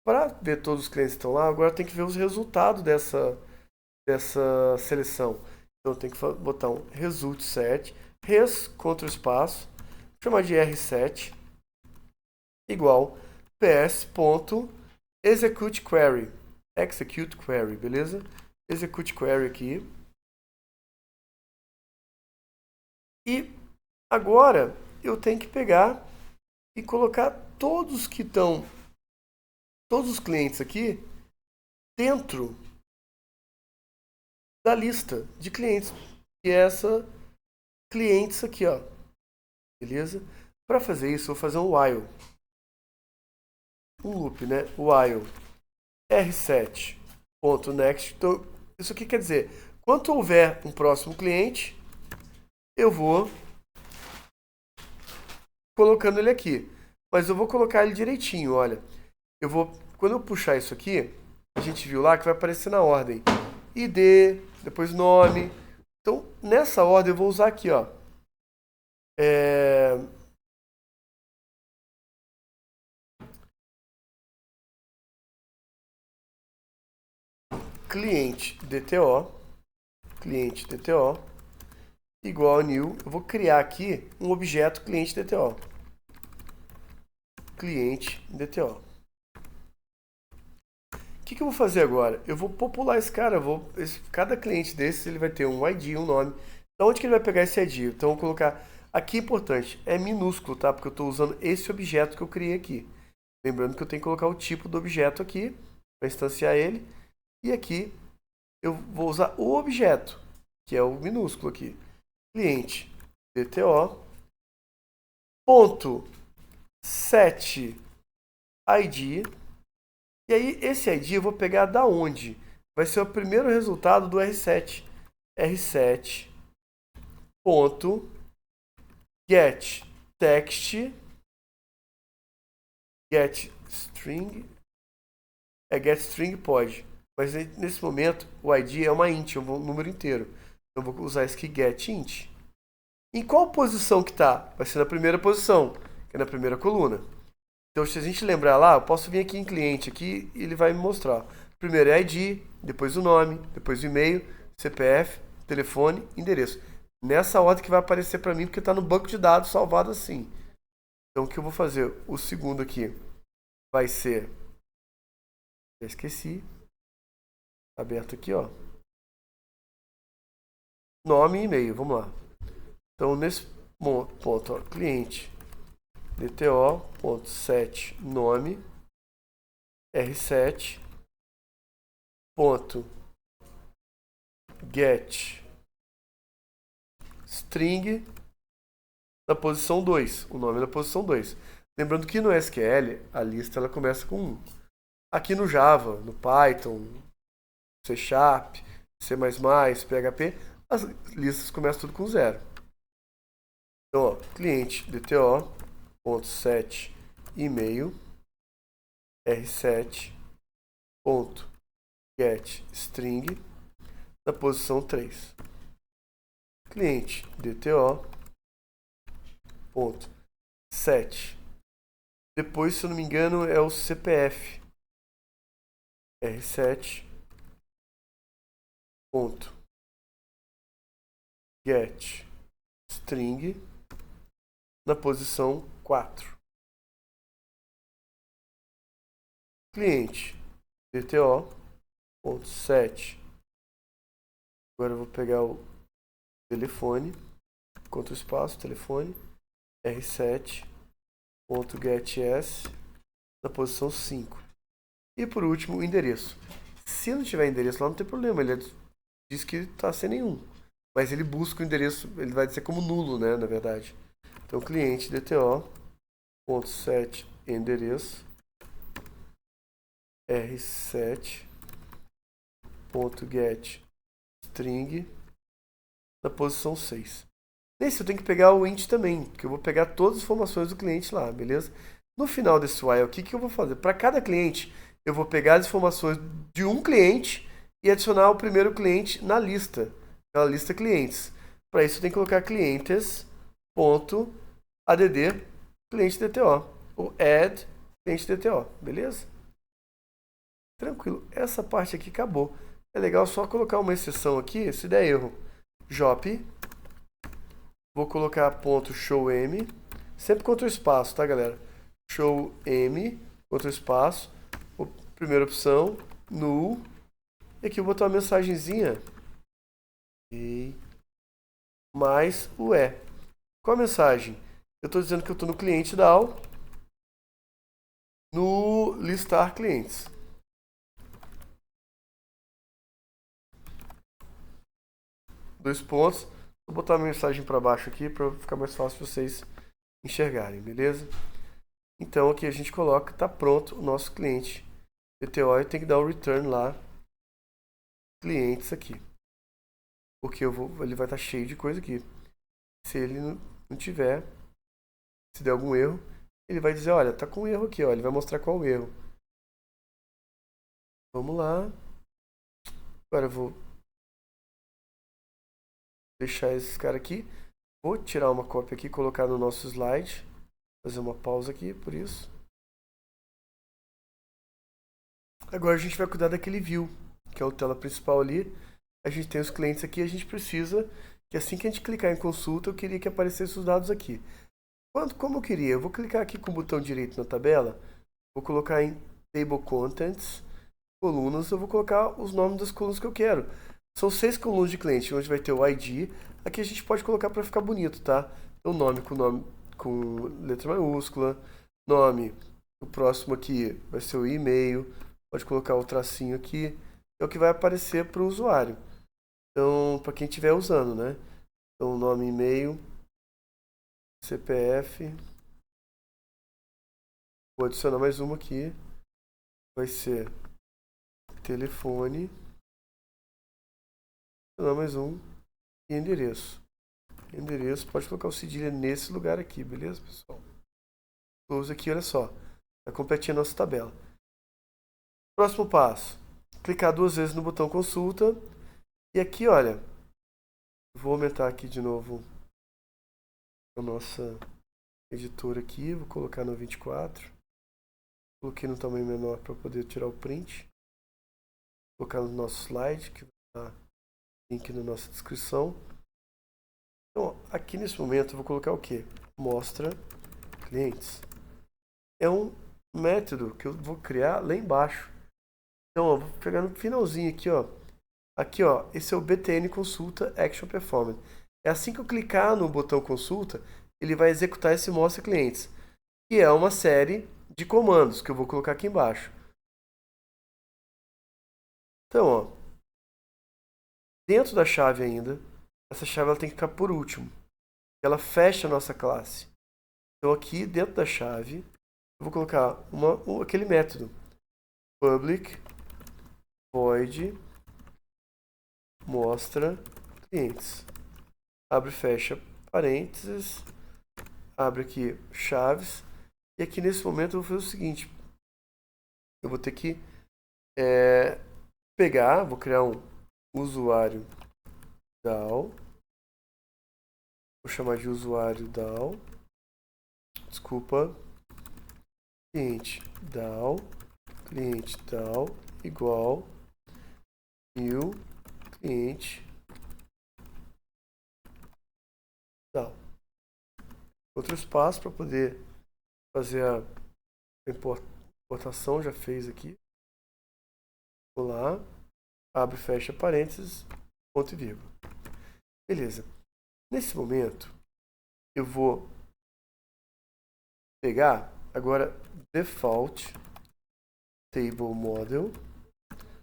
Speaker 1: Para ver todos os clientes que estão lá, agora tem que ver os resultados dessa seleção. Então, eu tenho que botar um result set, res contra o espaço, chamar de R7, igual ps.execute query. Execute query, beleza? Execute query aqui. E agora eu tenho que pegar e colocar todos que estão, todos os clientes aqui dentro da lista de clientes, que é essa clientes aqui, ó. Beleza? Para fazer isso, eu vou fazer um while. Um loop, né? While r7.next. Então, isso aqui quer dizer, quando houver um próximo cliente, eu vou colocando ele aqui. mas eu vou colocar ele direitinho, olha. Quando eu puxar isso aqui, a gente viu lá que vai aparecer na ordem. ID, depois nome. Então, nessa ordem eu vou usar aqui, ó. Cliente DTO, igual a new. Eu vou criar aqui um objeto cliente DTO. Cliente DTO. O que eu vou fazer agora? Eu vou popular esse cara. Cada cliente desses ele vai ter um ID, um nome. Da onde que ele vai pegar esse ID? Então eu vou colocar. Aqui é importante, é minúsculo, tá? Porque eu estou usando esse objeto que eu criei aqui. Lembrando que eu tenho que colocar o tipo do objeto aqui para instanciar ele. E aqui eu vou usar o objeto, que é o minúsculo aqui. Cliente DTO ponto set ID. E aí esse ID eu vou pegar da onde? Vai ser o primeiro resultado do R7. R7 ponto get text get string. Get string pode, mas nesse momento o ID é uma int, é um número inteiro. Então eu vou usar esse aqui get int. Em qual posição que tá? Vai ser na primeira posição, que é na primeira coluna. Então se a gente lembrar lá, eu posso vir aqui em cliente aqui e ele vai me mostrar. Primeiro é ID, depois o nome, depois o e-mail, CPF, telefone, endereço. Nessa ordem que vai aparecer para mim, porque está no banco de dados salvado assim. Então o que eu vou fazer? O segundo aqui vai ser... Já esqueci. Aberto aqui, ó. Nome e e-mail, vamos lá. Então nesse ponto, ó, cliente DTO.set nome R7 ponto get string na posição 2, o nome na posição 2. Lembrando que no SQL a lista ela começa com 1. Aqui no Java, no Python, C Sharp, C++, PHP, as listas começam tudo com 0. Então, ó, cliente DTO.set e-mail R7 ponto get string na posição 3. Cliente DTO ponto set. Depois, se eu não me engano, é o CPF R7 ponto get string na posição 4. Cliente DTO.set. Agora eu vou pegar o telefone, contra o espaço, telefone, R7.getS na posição 5. E por último, o endereço. Se não tiver endereço lá, não tem problema, ele diz que está sem nenhum. Mas ele busca o endereço, ele vai dizer como nulo, né, na verdade. Então, cliente DTO.set endereço R7.get string na posição 6. Nesse eu tenho que pegar o int também, porque eu vou pegar todas as informações do cliente lá, beleza? No final desse while, o que eu vou fazer? Para cada cliente, eu vou pegar as informações de um cliente e adicionar o primeiro cliente na lista, na lista clientes. Para isso eu tenho que colocar clientes.add cliente DTO, ou add cliente DTO, beleza? Tranquilo, essa parte aqui acabou. É legal só colocar uma exceção aqui, se der erro. Job, vou colocar ponto show m, sempre contra o espaço, tá, galera? Show m, contra o espaço, primeira opção, null, e aqui eu vou botar uma mensagenzinha, e mais o e. Qual a mensagem? Eu estou dizendo que eu estou no cliente DAO, no listar clientes. Dois pontos. Vou botar a mensagem para baixo aqui para ficar mais fácil vocês enxergarem, beleza? Então aqui a gente coloca, tá pronto o nosso cliente DTO e tem que dar o return lá, clientes aqui. Porque ele vai estar cheio de coisa aqui. Se ele não tiver, se der algum erro, ele vai dizer, olha, tá com um erro aqui, ó, ele vai mostrar qual o erro. Vamos lá. Agora eu vou deixar esse cara aqui. Vou tirar uma cópia aqui e colocar no nosso slide. Fazer uma pausa aqui, por isso. Agora a gente vai cuidar daquele view, que é o tela principal ali. A gente tem os clientes aqui, a gente precisa que assim que a gente clicar em consulta, eu queria que aparecessem os dados aqui. Como eu queria? Eu vou clicar aqui com o botão direito na tabela, vou colocar em Table Contents, colunas, eu vou colocar os nomes das colunas que eu quero. São 6 colunas de cliente, onde vai ter o ID. Aqui a gente pode colocar para ficar bonito, tá? Então nome com letra maiúscula, nome, o próximo aqui vai ser o e-mail, pode colocar o tracinho aqui, é o que vai aparecer para o usuário. Então, para quem estiver usando, né? Então, nome, e-mail, CPF. Vou adicionar mais uma aqui. Vai ser telefone. Adicionar mais um. E endereço. Endereço, pode colocar o cedilha nesse lugar aqui, beleza, pessoal? Close aqui, olha só. Tá completinha a nossa tabela. Próximo passo. Clicar 2 vezes no botão consulta. E aqui, olha. Vou aumentar aqui de novo a nossa editora aqui. Vou colocar no 24. Coloquei no tamanho menor para poder tirar o print. Vou colocar no nosso slide, que vai estar link na nossa descrição. Então, aqui nesse momento eu vou colocar o que? Mostra clientes. É um método que eu vou criar lá embaixo. Então, ó, vou pegar no finalzinho aqui, ó. Aqui, ó, esse é o BTN Consulta Action Performance. É assim que eu clicar no botão consulta, ele vai executar esse mostra clientes, que é uma série de comandos que eu vou colocar aqui embaixo. Então, ó, dentro da chave ainda, essa chave ela tem que ficar por último. Ela fecha a nossa classe. Então, aqui dentro da chave, eu vou colocar aquele método public void mostra clientes. Abre e fecha parênteses. Abre aqui chaves. E aqui nesse momento eu vou fazer o seguinte. Eu vou ter que pegar, vou criar um usuário DAO. Vou chamar de usuário DAO. Desculpa. Cliente DAO. Cliente DAO igual new cliente DAO. Outro espaço para poder fazer a importação, já fez aqui. Vou lá, abre e fecha parênteses, ponto e vírgula. Beleza. Nesse momento, eu vou pegar agora default table model,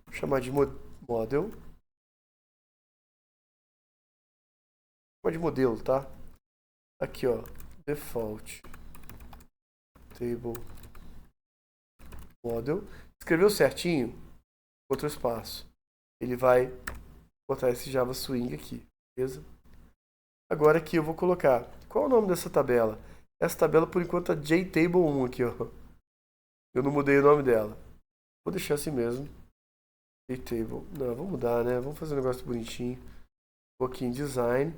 Speaker 1: vou chamar de model, vou chamar de modelo, tá? Aqui, ó, default table model. Escreveu certinho, outro espaço. Ele vai botar esse Java Swing aqui, beleza? Agora aqui eu vou colocar, qual é o nome dessa tabela? Essa tabela por enquanto é JTable1 aqui, ó. Eu não mudei o nome dela. Vou deixar assim mesmo. JTable. Não, vou mudar, né? Vamos fazer um negócio bonitinho. Vou aqui em Design.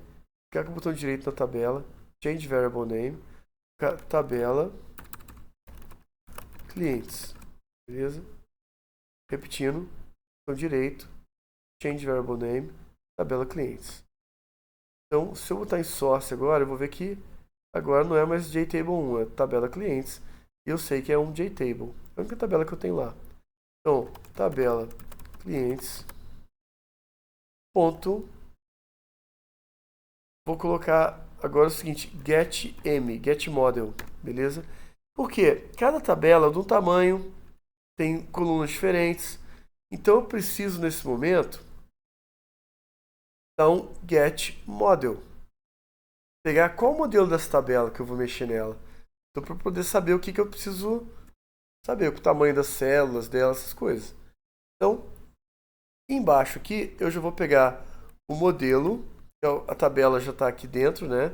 Speaker 1: Clicar com o botão direito na tabela. Change Variable Name. Tabela. Clientes. Beleza? Repetindo. Botão direito. Change Variable Name. Tabela Clientes. Então, se eu botar em Source agora, eu vou ver que agora não é mais JTable1, é tabela clientes. E eu sei que é um JTable. É a única tabela que eu tenho lá. Então, tabela clientes. Ponto. Vou colocar agora o seguinte, get model, beleza? Porque cada tabela de um tamanho, tem colunas diferentes. Então, eu preciso nesse momento dar um get model. Pegar qual modelo dessa tabela que eu vou mexer nela. Então, para poder saber o que eu preciso saber, o tamanho das células dela, essas coisas. Então, embaixo aqui, eu já vou pegar o modelo, a tabela já está aqui dentro, né?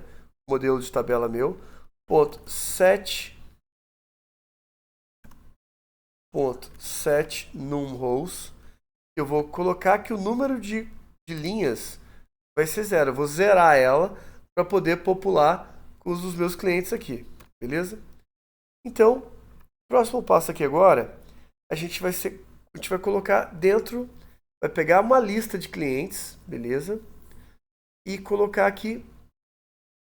Speaker 1: O modelo de tabela meu. Ponto set ponto set num rows. Eu vou colocar que o número de linhas vai ser 0. Eu vou zerar ela para poder popular com os dos meus clientes aqui, beleza? Então, o próximo passo aqui agora, a gente vai colocar dentro, vai pegar uma lista de clientes, beleza? E colocar aqui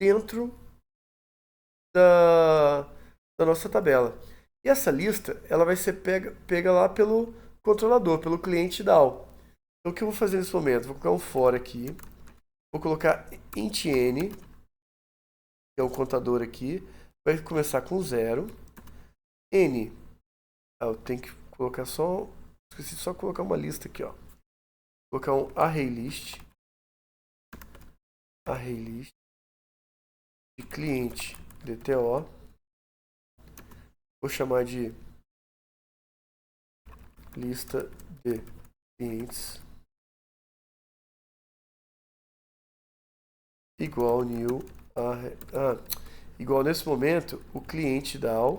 Speaker 1: dentro da nossa tabela. E essa lista, ela vai ser pega lá pelo controlador, pelo cliente DAO. Então, o que eu vou fazer nesse momento? Vou colocar um for aqui, vou colocar int n, que é o contador aqui, vai começar com 0. N, eu tenho que colocar só, esqueci de só colocar uma lista aqui, ó. Vou colocar um array list de cliente DTO. Vou chamar de lista de clientes igual new igual nesse momento o cliente DAO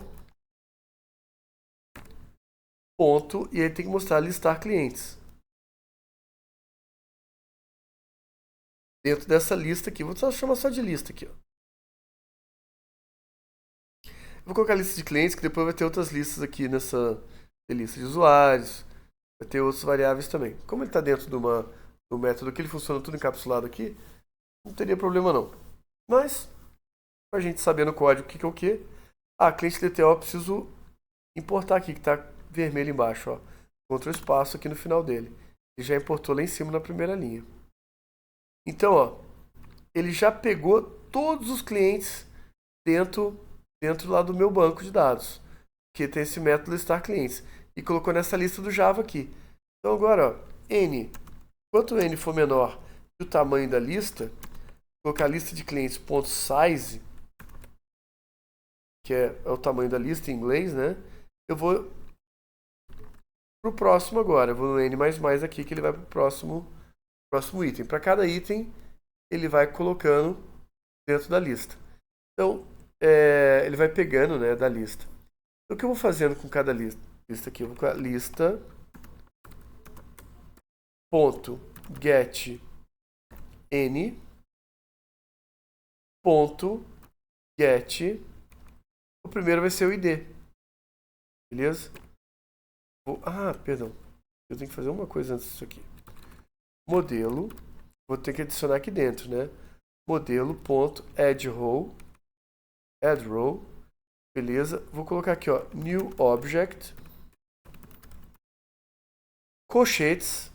Speaker 1: ponto, e aí tem que mostrar listar clientes dentro dessa lista aqui. Vou só chamar só de lista aqui, ó. Vou colocar a lista de clientes, que depois vai ter outras listas aqui nessa lista de usuários, vai ter outras variáveis também. Como ele está dentro do método que ele funciona tudo encapsulado aqui, não teria problema não. Mas, para a gente saber no código o que é o que, cliente DTO eu preciso importar aqui, que está vermelho embaixo, ó. Ctrl espaço aqui no final dele. Ele já importou lá em cima na primeira linha. Então, ó, ele já pegou todos os clientes dentro lá do meu banco de dados, que tem esse método listar clientes, e colocou nessa lista do Java aqui. Então agora, ó, n, quanto n for menor que o tamanho da lista, colocar a lista de clientes .size, que é o tamanho da lista em inglês, né? Eu vou pro próximo agora, eu vou no n++ aqui, que ele vai pro próximo item. Para cada item, ele vai colocando dentro da lista. Então, ele vai pegando, né, da lista. Então, o que eu vou fazendo com cada lista aqui? Eu vou colocar lista ponto get n ponto get, o primeiro vai ser o id, beleza? Perdão, eu tenho que fazer uma coisa antes disso aqui. Modelo, vou ter que adicionar aqui dentro, né? Modelo ponto add row, beleza? Vou colocar aqui, ó, new object, colchetes,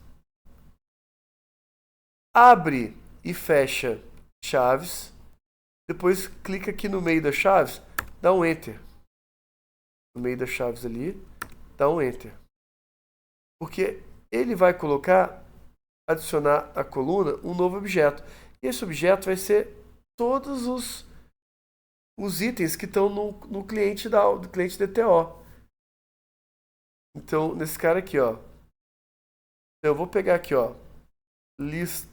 Speaker 1: abre e fecha chaves, depois clica aqui no meio das chaves, dá um enter. No meio das chaves ali, dá um enter. Porque ele vai adicionar à coluna um novo objeto. E esse objeto vai ser todos os itens que estão no cliente do cliente DTO. Então, nesse cara aqui, ó. Então, eu vou pegar aqui, ó. List,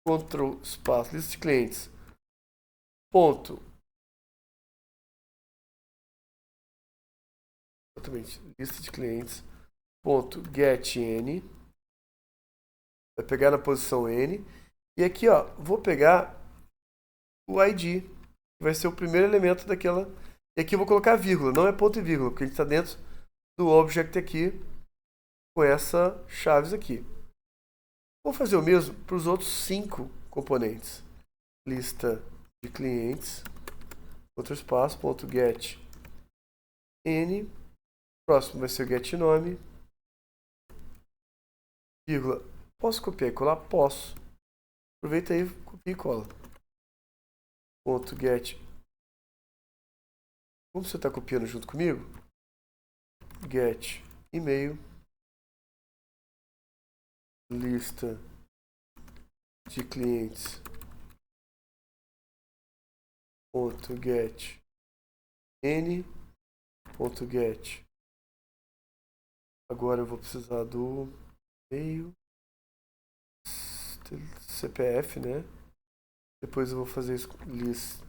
Speaker 1: Ctrl, espaço, lista de clientes. Ponto. Exatamente. Lista de clientes. Ponto get n. Vai pegar na posição n. E aqui, ó, vou pegar o ID, que vai ser o primeiro elemento daquela. E aqui eu vou colocar vírgula, não é ponto e vírgula, porque a gente está dentro do object aqui com essas chaves aqui. Vou fazer o mesmo para os outros 5 componentes. Lista de clientes, outro espaço, ponto get n. Próximo vai ser o get nome, vírgula. Posso copiar e colar? Posso. Aproveita aí, copia e cola. Ponto get. Como você está copiando junto comigo? Get e-mail, lista de clientes, ponto get n, ponto get. Agora eu vou precisar do e-mail, CPF, né? Depois eu vou fazer isso com list,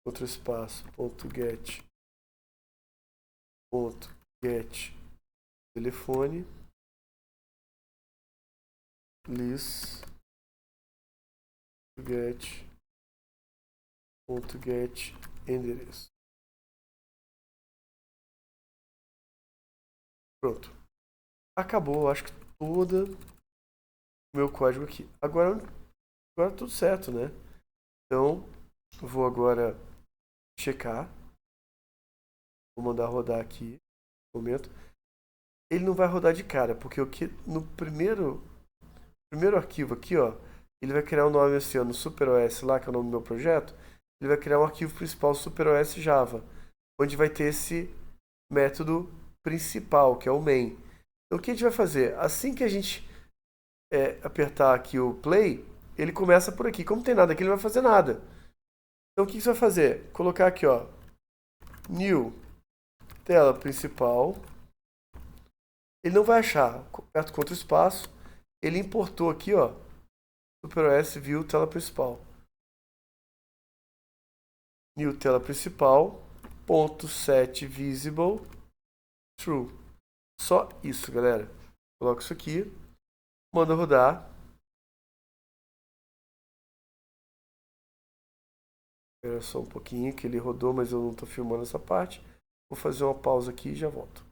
Speaker 1: outro espaço, ponto get telefone, list get endereço. Pronto. Acabou, acho que todo o meu código aqui. Agora tudo certo, né? Então, vou agora checar. Vou mandar rodar aqui. Momento. Ele não vai rodar de cara, porque no primeiro arquivo aqui, ó, ele vai criar um nome assim, ó, no SuperOS lá, que é o nome do meu projeto, ele vai criar um arquivo principal SuperOS Java, onde vai ter esse método principal, que é o main. Então o que a gente vai fazer? Assim que a gente apertar aqui o play, ele começa por aqui. Como não tem nada aqui, ele não vai fazer nada. Então o que você vai fazer? Colocar aqui, ó, new tela principal. Ele não vai achar. Aperto Ctrl espaço. Ele importou aqui, ó, SuperOS View tela principal. New tela principal. .set visible true. Só isso, galera. Coloco isso aqui. Manda rodar. Espera só um pouquinho que ele rodou, mas eu não estou filmando essa parte. Vou fazer uma pausa aqui e já volto.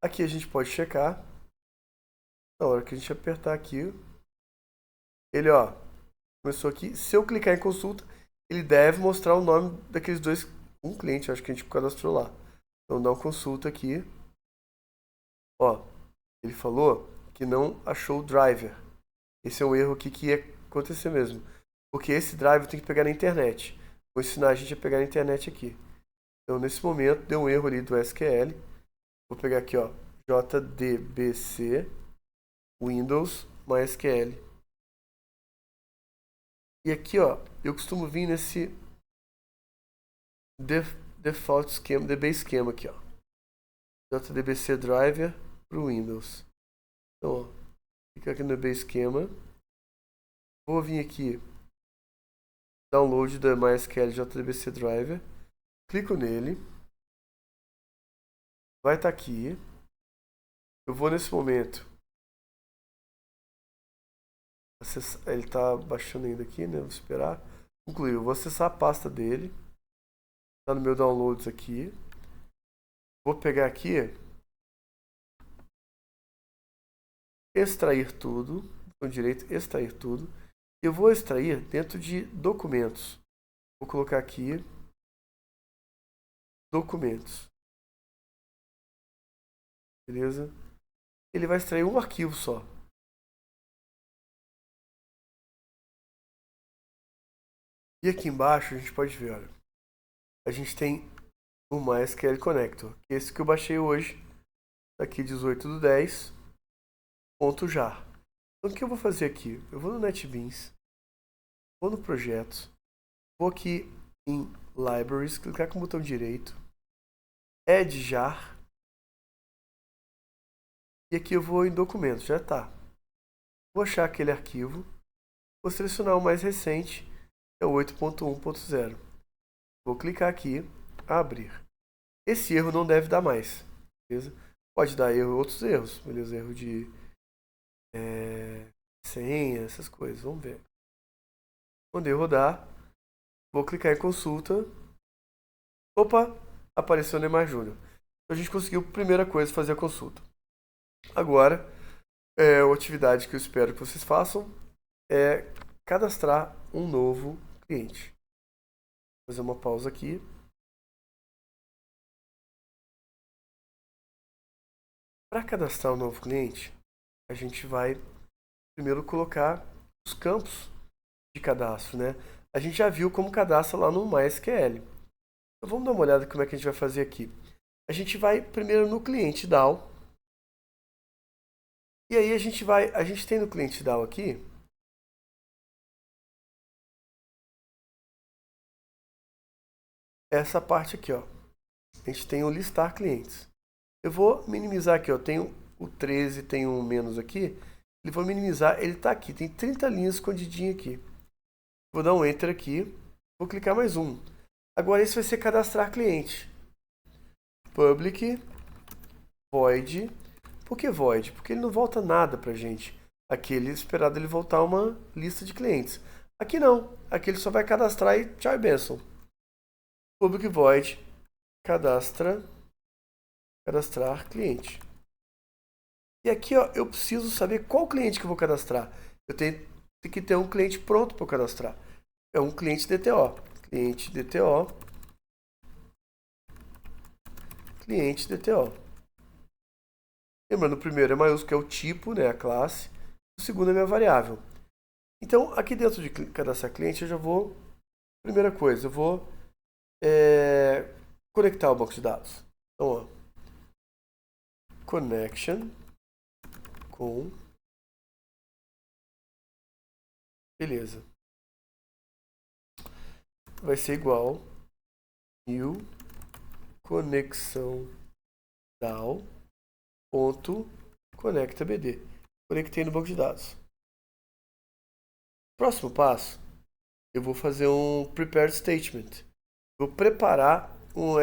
Speaker 1: Aqui a gente pode checar. Na hora que a gente apertar aqui, ele, ó, começou aqui. Se eu clicar em consulta, ele deve mostrar o nome daqueles dois, um cliente, acho que a gente cadastrou lá. Então dá uma consulta aqui. Ó, ele falou que não achou o driver. Esse é um erro aqui que ia acontecer mesmo. Porque esse driver tem que pegar na internet. Vou ensinar a gente a pegar na internet aqui. Então nesse momento deu um erro ali do SQL. Vou pegar aqui, ó, JDBC Windows MySQL. E aqui, ó, eu costumo vir nesse default schema, DB schema aqui, ó. JDBC driver pro Windows. Então, ó, fica aqui no DB schema. Vou vir aqui, download da MySQL JDBC driver. Clico nele. Vai estar aqui. Eu vou nesse momento. Ele está baixando ainda aqui, né? Vou esperar. Concluiu. Vou acessar a pasta dele. Está no meu downloads aqui. Vou pegar aqui. Extrair tudo. Com direito, extrair tudo. Eu vou extrair dentro de documentos. Vou colocar aqui. Documentos. Beleza? Ele vai extrair um arquivo só. E aqui embaixo a gente pode ver, olha. A gente tem o MySQL Connector, que é esse que eu baixei hoje. Tá aqui 18.10.jar. Então o que eu vou fazer aqui? Eu vou no NetBeans, vou no projeto, vou aqui em Libraries, clicar com o botão direito, Add Jar, e aqui eu vou em Documentos, já está. Vou achar aquele arquivo, vou selecionar o mais recente, é o 8.1.0. Vou clicar aqui, abrir. Esse erro não deve dar mais, beleza? Pode dar erro, outros erros, beleza? Erro de senha, essas coisas, vamos ver. Mandei rodar, vou clicar em consulta. Opa, apareceu o Neymar Júnior. Então a gente conseguiu, primeira coisa, fazer a consulta. Agora, a atividade que eu espero que vocês façam é cadastrar um novo cliente. Vou fazer uma pausa aqui. Para cadastrar um novo cliente, a gente vai primeiro colocar os campos de cadastro, né? A gente já viu como cadastra lá no MySQL. Então vamos dar uma olhada como é que a gente vai fazer aqui. A gente vai primeiro no cliente DAO. E aí a gente tem no cliente DAO aqui essa parte aqui, ó. A gente tem o listar clientes. Eu vou minimizar aqui, ó. Tenho o 13, tem um menos aqui. Ele vou minimizar, ele está aqui, tem 30 linhas escondidinho aqui. Vou dar um Enter aqui, vou clicar mais um. Agora esse vai ser cadastrar cliente. public void. Por que void? Porque ele não volta nada pra gente. Aqui ele é esperado ele voltar uma lista de clientes. Aqui não. Aqui ele só vai cadastrar e tchau e benção. Public void cadastrar cliente. E aqui ó, eu preciso saber qual cliente que eu vou cadastrar. Eu tenho que ter um cliente pronto para cadastrar. É um cliente DTO. Cliente DTO. Cliente DTO. Lembrando, o primeiro é maiúsculo, que é o tipo, né, a classe. O segundo é minha variável. Então, aqui dentro de cadastrar cliente, eu já vou... Primeira coisa, eu vou conectar o banco de dados. Então, ó, connection com... Beleza. Vai ser igual new conexão DAO ponto conecta BD. Conectei no banco de dados. Próximo passo, eu vou fazer um prepare statement. Vou preparar o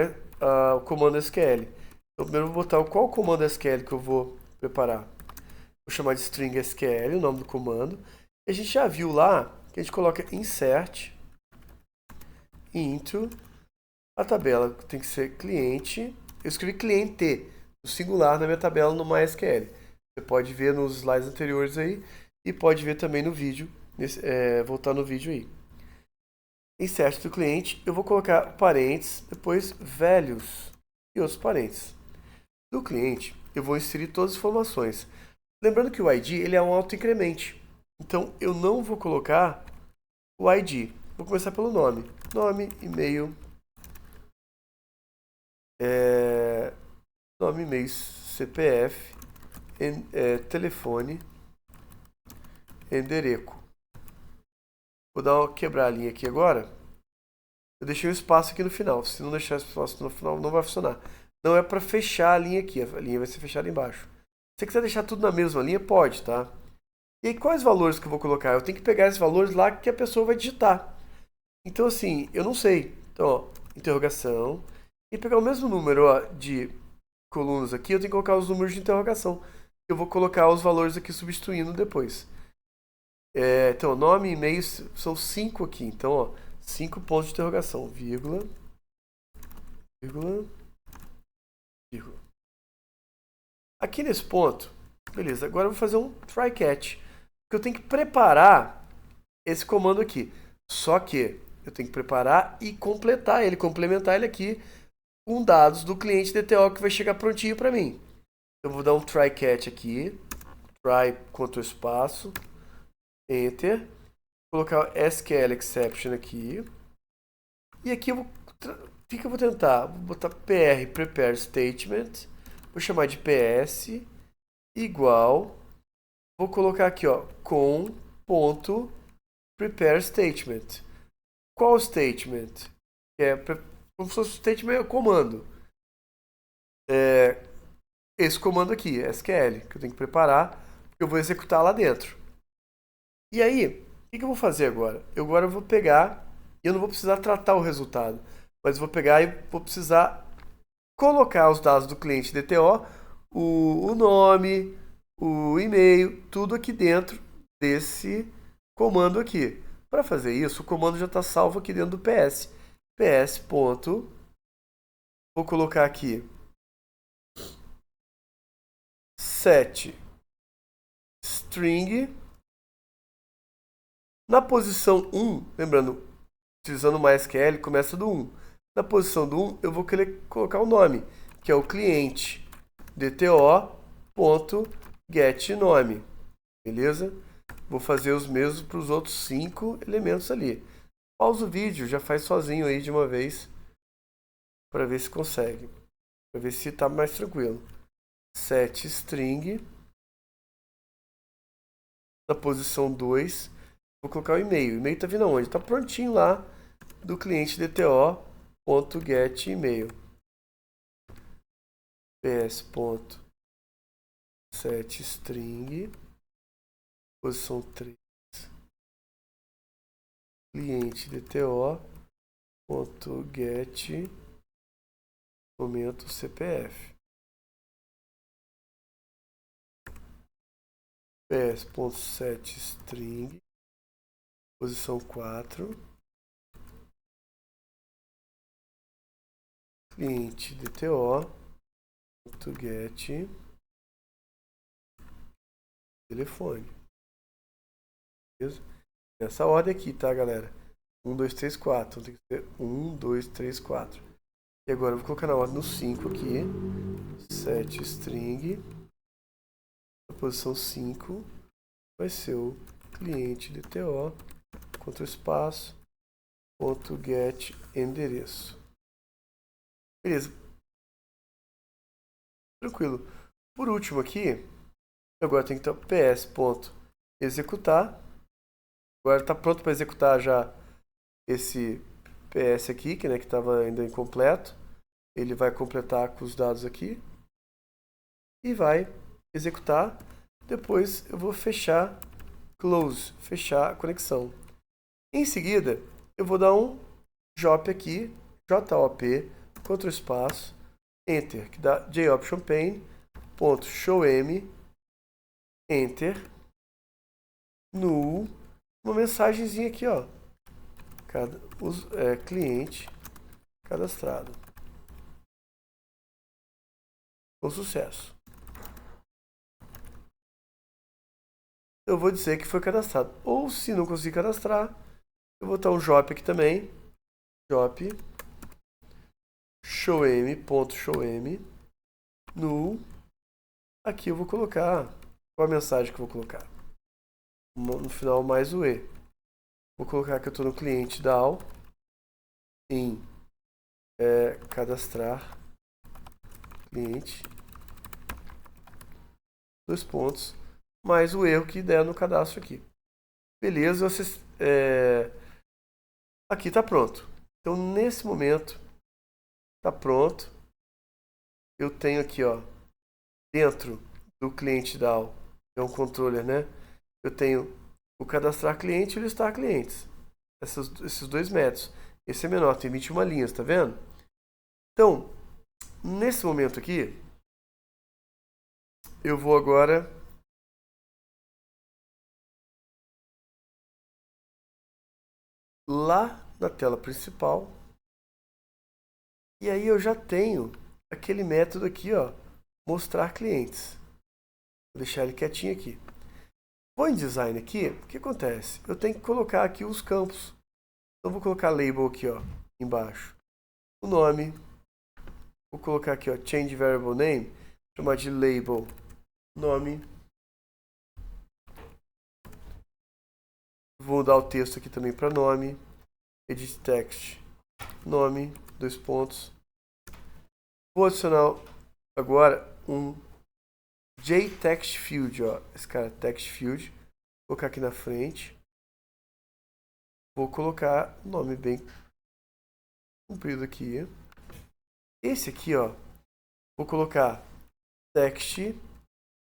Speaker 1: comando SQL. Então, primeiro eu vou botar qual comando SQL que eu vou preparar. Vou chamar de string SQL, o nome do comando. E a gente já viu lá que a gente coloca insert into a tabela que tem que ser cliente. Eu escrevi cliente no singular na minha tabela no MySQL. Você pode ver nos slides anteriores aí e pode ver também no vídeo, voltar no vídeo aí. Insert do cliente, eu vou colocar parênteses, depois values e outros parênteses. Do cliente, eu vou inserir todas as informações. Lembrando que o ID ele é um autoincremente. Então, eu não vou colocar o ID. Vou começar pelo nome. Nome, e-mail, nome, e-mail, CPF, telefone, endereço. Vou quebrar a linha aqui agora. Eu deixei um espaço aqui no final. Se não deixar espaço no final, não vai funcionar. Não é para fechar a linha aqui. A linha vai ser fechada embaixo. Se você quiser deixar tudo na mesma linha, pode, tá? E aí, quais valores que eu vou colocar? Eu tenho que pegar esses valores lá que a pessoa vai digitar. Então, assim, eu não sei. Então, ó, interrogação. E pegar o mesmo número ó, de colunas aqui, eu tenho que colocar os números de interrogação. Eu vou colocar os valores aqui substituindo depois. Então, nome e e-mail são 5 aqui. Então, ó, 5 pontos de interrogação. Vírgula. Vírgula. Vírgula. Aqui nesse ponto, beleza. Agora eu vou fazer um try catch. Porque eu tenho que preparar esse comando aqui. Só que eu tenho que preparar e completar ele, complementar ele aqui com dados do cliente DTO que vai chegar prontinho para mim. Eu vou dar um try catch aqui. Try quanto espaço. Enter. Vou colocar SQL exception aqui. E aqui eu vou, o que eu vou tentar? Vou botar PR prepare statement. Vou chamar de PS igual. Vou colocar aqui, ó, com ponto prepare statement. Qual statement? Como se fosse statement é o comando. Esse comando aqui, SQL, que eu tenho que preparar, que eu vou executar lá dentro. E aí, o que eu vou fazer agora? Agora eu vou pegar, e eu não vou precisar tratar o resultado, mas vou pegar e vou precisar colocar os dados do cliente DTO, o nome, o e-mail, tudo aqui dentro desse comando aqui. Para fazer isso, o comando já está salvo aqui dentro do PS. PS. Vou colocar aqui set string. Na posição 1, lembrando, utilizando o MySQL, começa do 1. Na posição do 1, eu vou querer colocar o nome, que é o cliente dto.getNome. Beleza? Vou fazer os mesmos para os outros 5 elementos ali. Pausa o vídeo, já faz sozinho aí de uma vez, para ver se consegue. Para ver se está mais tranquilo. Set string. Na posição 2, vou colocar o e-mail. O e-mail está vindo aonde? Está prontinho lá do cliente dto.getEmail. ps.setString, posição 3, cliente dto.get momento CPF. ps.setString, posição 4, cliente DTO.get telefone. Beleza? Nessa ordem aqui, tá, galera? 1, 2, 3, 4. Então tem que ser 1, 2, 3, 4. E agora eu vou colocar na ordem no 5 aqui. setString. Na posição 5 vai ser o cliente DTO, Ctrl espaço, ponto get endereço. Beleza. Tranquilo. Por último aqui, agora tem que ter o ps.executar. Agora está pronto para executar já esse PS aqui, que estava ainda incompleto. Ele vai completar com os dados aqui. E vai executar. Depois eu vou fechar, close, fechar a conexão. Em seguida, eu vou dar um JOP aqui, JOP, Ctrl espaço, Enter, que dá jOptionPane.showM, Enter, null, uma mensagenzinha aqui, ó, cliente cadastrado. Com sucesso. Eu vou dizer que foi cadastrado. Ou se não conseguir cadastrar, eu vou botar um JOP aqui também. JOP showm.showm null. Aqui eu vou colocar qual a mensagem que eu vou colocar. No final mais o E. Vou colocar que eu estou no cliente DAO em cadastrar cliente, dois pontos, mais o erro que der no cadastro aqui. Beleza, vocês, aqui está pronto. Então nesse momento está pronto. Eu tenho aqui, ó, dentro do cliente DAO, é um controller, né? Eu tenho o cadastrar cliente e o listar clientes. Esses dois métodos. Esse é menor, tem 21 linhas, tá vendo? Então, nesse momento aqui, eu vou agora lá na tela principal. E aí eu já tenho aquele método aqui, ó, mostrar clientes. Vou deixar ele quietinho aqui. Vou em design aqui, o que acontece? Eu tenho que colocar aqui os campos. Então vou colocar label aqui, ó, embaixo. O nome. Vou colocar aqui, ó, change variable name, chamar de label nome. Vou dar o texto aqui também para nome. Edit text, nome, dois pontos. Vou adicionar agora um JText field, ó, esse cara text field. Vou colocar aqui na frente. Vou colocar um nome bem comprido aqui. Esse aqui, ó, vou colocar text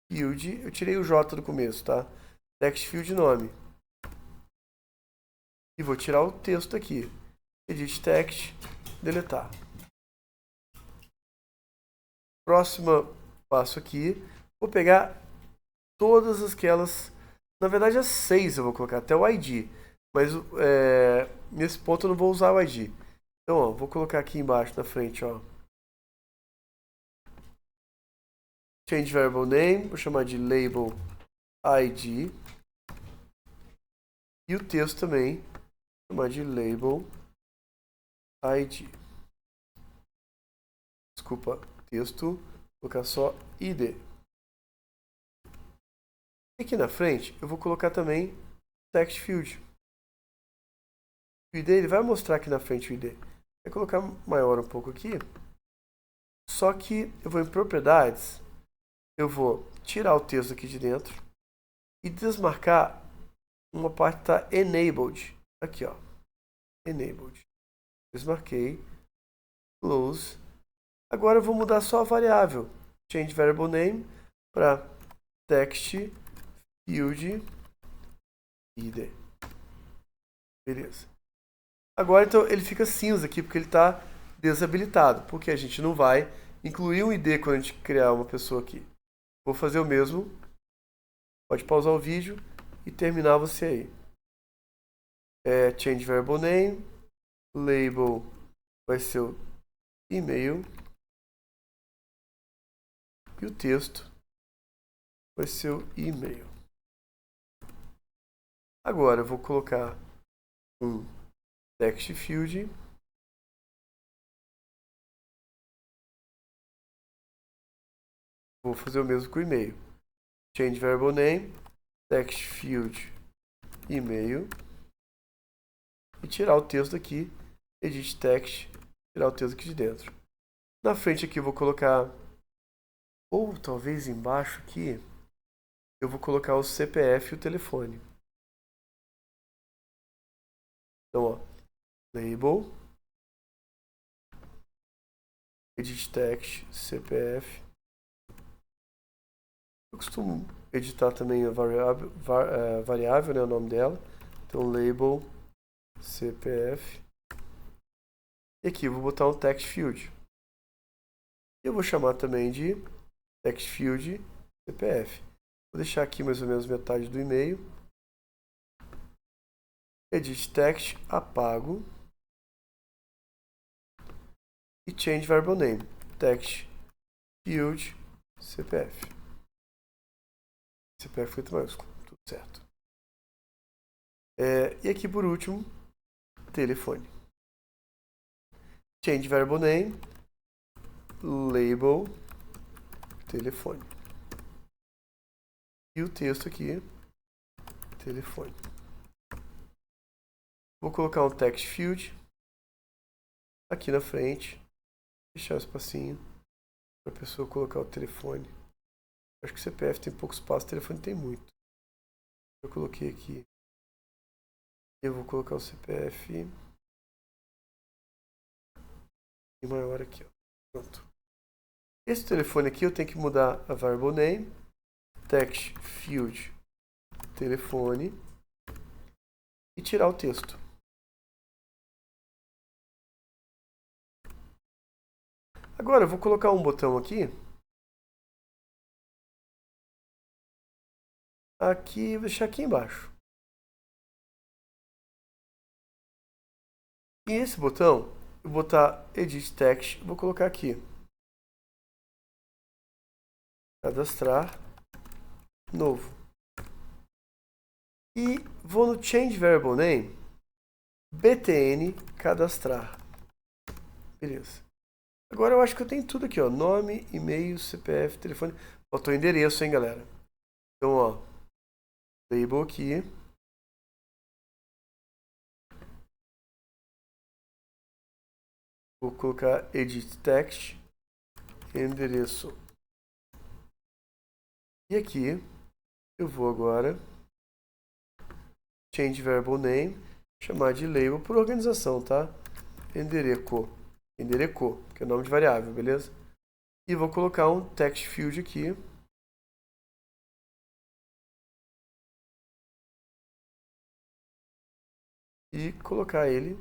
Speaker 1: field. Eu tirei o J do começo, tá? Text field nome. E vou tirar o texto aqui. Edit text, deletar. Próximo passo aqui. Vou pegar todas aquelas. Na verdade, as 6 eu vou colocar, até o ID. Mas nesse ponto eu não vou usar o ID. Então, ó, vou colocar aqui embaixo, na frente, ó. Change variable name, vou chamar de label ID. E o texto também, vou chamar de label ID. Desculpa, texto, vou colocar só ID. E aqui na frente, eu vou colocar também text field. O ID, ele vai mostrar aqui na frente o ID. Vou colocar maior um pouco aqui. Só que eu vou em propriedades, eu vou tirar o texto aqui de dentro e desmarcar uma parte que está enabled. Aqui, ó. Enabled. Desmarquei. Close. Agora eu vou mudar só a variável. Change variable name para text field ID. Beleza. Agora então ele fica cinza aqui porque ele está desabilitado, porque a gente não vai incluir um ID quando a gente criar uma pessoa aqui. Vou fazer o mesmo. Pode pausar o vídeo e terminar você aí. Change variable name, label vai ser o e-mail e o texto vai ser o e-mail. Agora eu vou colocar um text field. Vou fazer o mesmo com o e-mail. Change variable name, text field, e-mail. E tirar o texto aqui, edit text, tirar o texto aqui de dentro. Na frente aqui eu vou colocar, ou talvez embaixo aqui, eu vou colocar o CPF e o telefone. Então, ó, label, edit text, CPF. Eu costumo editar também a variável, né, o nome dela. Então, label, CPF. E aqui eu vou botar um text field. E eu vou chamar também de text field CPF. Vou deixar aqui mais ou menos metade do e-mail. Edit text, apago. E change variable name, text field CPF. CPF foi maiúsculo, tudo certo. E aqui por último, telefone. Change variable name, label, telefone. E o texto aqui, telefone. Vou colocar um text field aqui na frente, deixar um espacinho para a pessoa colocar o telefone. Acho que o CPF tem pouco espaço, o telefone tem muito. Eu coloquei aqui. Eu vou colocar o CPF e maior aqui, ó. Pronto. Esse telefone aqui eu tenho que mudar a variable name, text field telefone e tirar o texto. Agora eu vou colocar um botão aqui. Aqui, vou deixar aqui embaixo. E esse botão, eu vou botar Edit Text, vou colocar aqui. Cadastrar, novo. E vou no Change Variable Name, btn, cadastrar. Beleza. Agora eu acho que eu tenho tudo aqui, ó. Nome, e-mail, CPF, telefone. Faltou o endereço, hein, galera. Então, ó. Label aqui. Vou colocar Edit Text, endereço. E aqui eu vou agora Change Variable Name, chamar de label por organização, tá? Endereco, que é o nome de variável, beleza? E vou colocar um text field aqui. E colocar ele.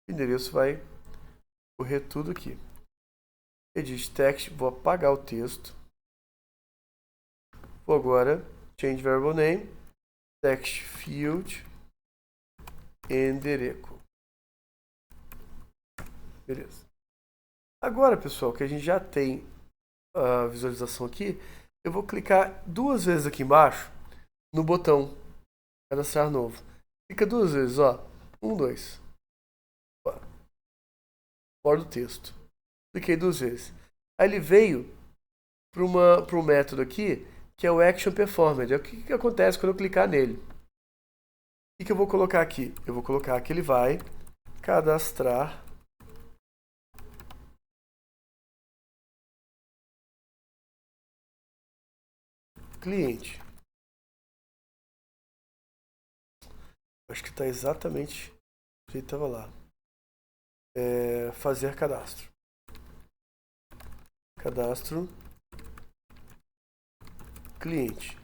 Speaker 1: O endereço vai correr tudo aqui. Edit text, vou apagar o texto. Vou agora change variable name, text field, endereco. Beleza. Agora, pessoal, que a gente já tem a visualização aqui, eu vou clicar duas vezes aqui embaixo no botão cadastrar novo. Clica duas vezes, ó. 1, 2. Fora do texto. Cliquei duas vezes. Aí ele veio para um método aqui, que é o Action Performed. O que acontece quando eu clicar nele? O que eu vou colocar aqui? Eu vou colocar que ele vai cadastrar cliente. Acho que está exatamente do jeito que estava lá. Fazer cadastro. Cadastro cliente.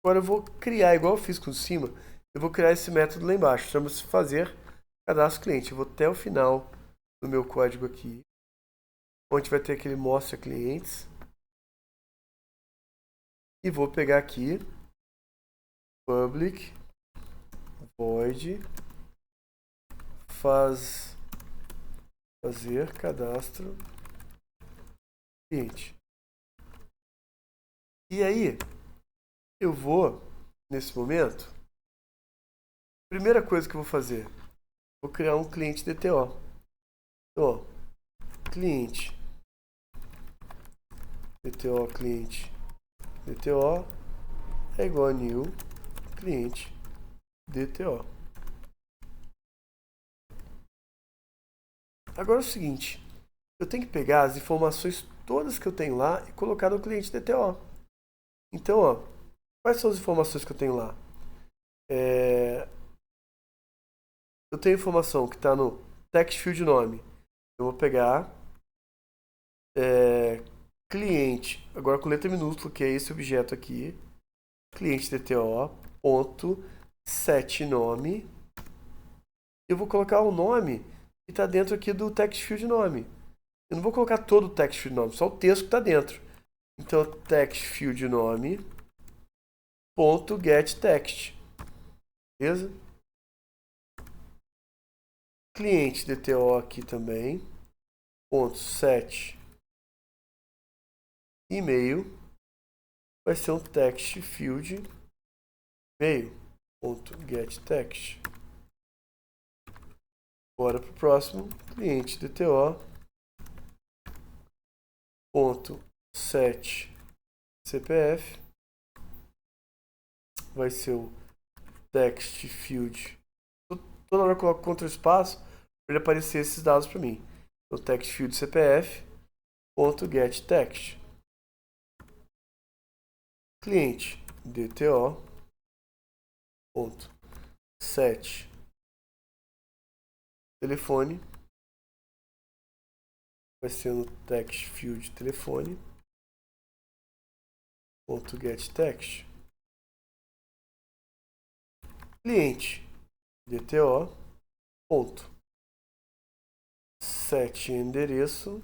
Speaker 1: Agora eu vou criar, igual eu fiz com cima, eu vou criar esse método lá embaixo. Chama-se fazer cadastro cliente. Eu vou até o final no meu código aqui, onde vai ter aquele mostra clientes. E vou pegar aqui public void fazer cadastro cliente. E aí, eu vou, nesse momento, primeira coisa que eu vou fazer, vou criar um cliente DTO. Então, ó, cliente DTO cliente DTO é igual a new cliente DTO. Agora é o seguinte, eu tenho que pegar as informações todas que eu tenho lá e colocar no cliente DTO. Então, ó, quais são as informações que eu tenho lá? Eu tenho informação que está no text field nome. Eu vou pegar cliente, agora com letra minúscula, que é esse objeto aqui, cliente DTO, ponto, set nome. Eu vou colocar o nome que está dentro aqui do text field nome. Eu não vou colocar todo o text field nome, só o texto que está dentro. Então, text field nome, ponto, get text. Beleza? Cliente DTO aqui também, ponto, set e-mail, vai ser um text field e-mail, ponto, get text. Bora para o próximo, cliente DTO, ponto, set CPF, vai ser o text field. Toda hora que eu coloco contra espaço, para ele aparecer esses dados para mim. O text field CPF, ponto, get text. Cliente DTO, ponto, set telefone, vai ser no text field telefone, ponto, get text. Cliente DTO, ponto, set endereço,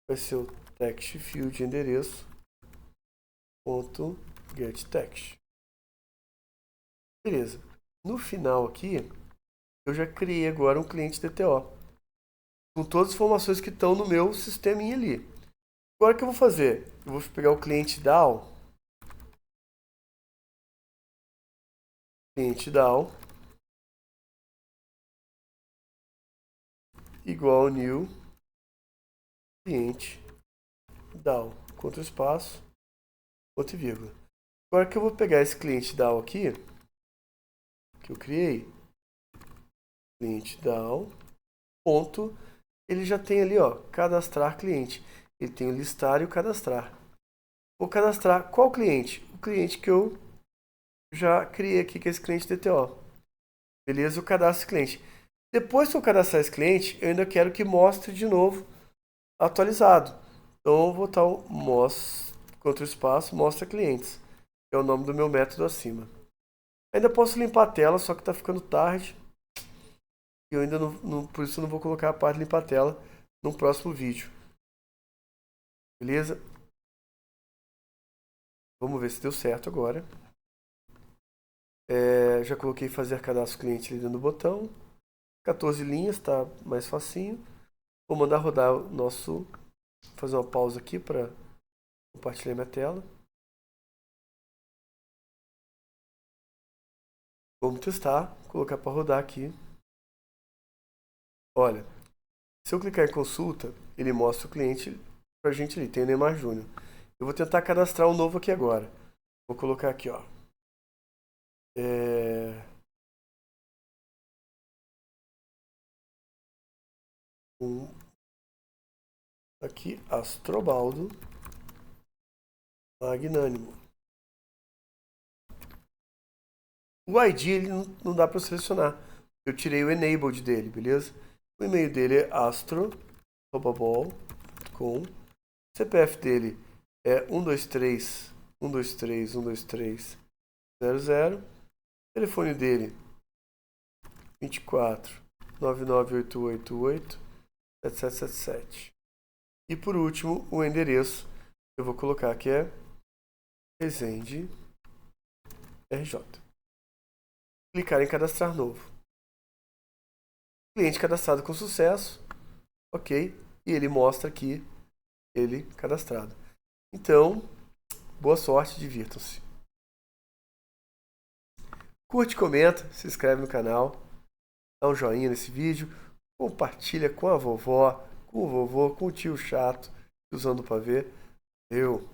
Speaker 1: vai ser o text field endereço, ponto, get text. Beleza. No final aqui, eu já criei agora um cliente DTO, com todas as informações que estão no meu sisteminha ali. Agora o que eu vou fazer? Eu vou pegar o cliente DAO, igual ao new cliente DAO, contra espaço, ponto e vírgula. Agora que eu vou pegar esse cliente DAO aqui, que eu criei, cliente DAO, ponto, ele já tem ali, ó, cadastrar cliente. Ele tem o listar e o cadastrar. Vou cadastrar qual cliente? O cliente que eu já criei aqui, que é esse cliente DTO. Beleza? Eu cadastro esse cliente. Depois que eu cadastrar esse cliente, eu ainda quero que mostre de novo atualizado. Então eu vou botar o contra o espaço, mostra clientes. Que é o nome do meu método acima. Ainda posso limpar a tela, só que está ficando tarde. E eu ainda não, por isso eu não vou colocar a parte de limpar a tela no próximo vídeo. Beleza? Vamos ver se deu certo agora. Já coloquei fazer cadastro cliente ali dentro do botão. 14 linhas, tá mais facinho. Vou mandar rodar o nosso... Vou fazer uma pausa aqui para compartilhar minha tela. Vamos testar, colocar para rodar aqui. Olha, se eu clicar em consulta, ele mostra o cliente pra gente ali, tem o Neymar Júnior. Eu vou tentar cadastrar um novo aqui agora. Vou colocar aqui, ó. Aqui, Astrobaldo Magnânimo. O ID ele não dá para selecionar. Eu tirei o enabled dele, beleza? O e-mail dele é astro@ball.com. CPF dele é 123.123.123.00. Telefone dele 24 99888777. E por último, o endereço eu vou colocar que é Resende RJ. Clicar em cadastrar novo. Cliente cadastrado com sucesso. Ok. E ele mostra aqui ele cadastrado. Então, boa sorte, divirtam-se. Curte, comenta, se inscreve no canal, dá um joinha nesse vídeo, compartilha com a vovó, com o vovô, com o tio chato, usando o pavê. Eu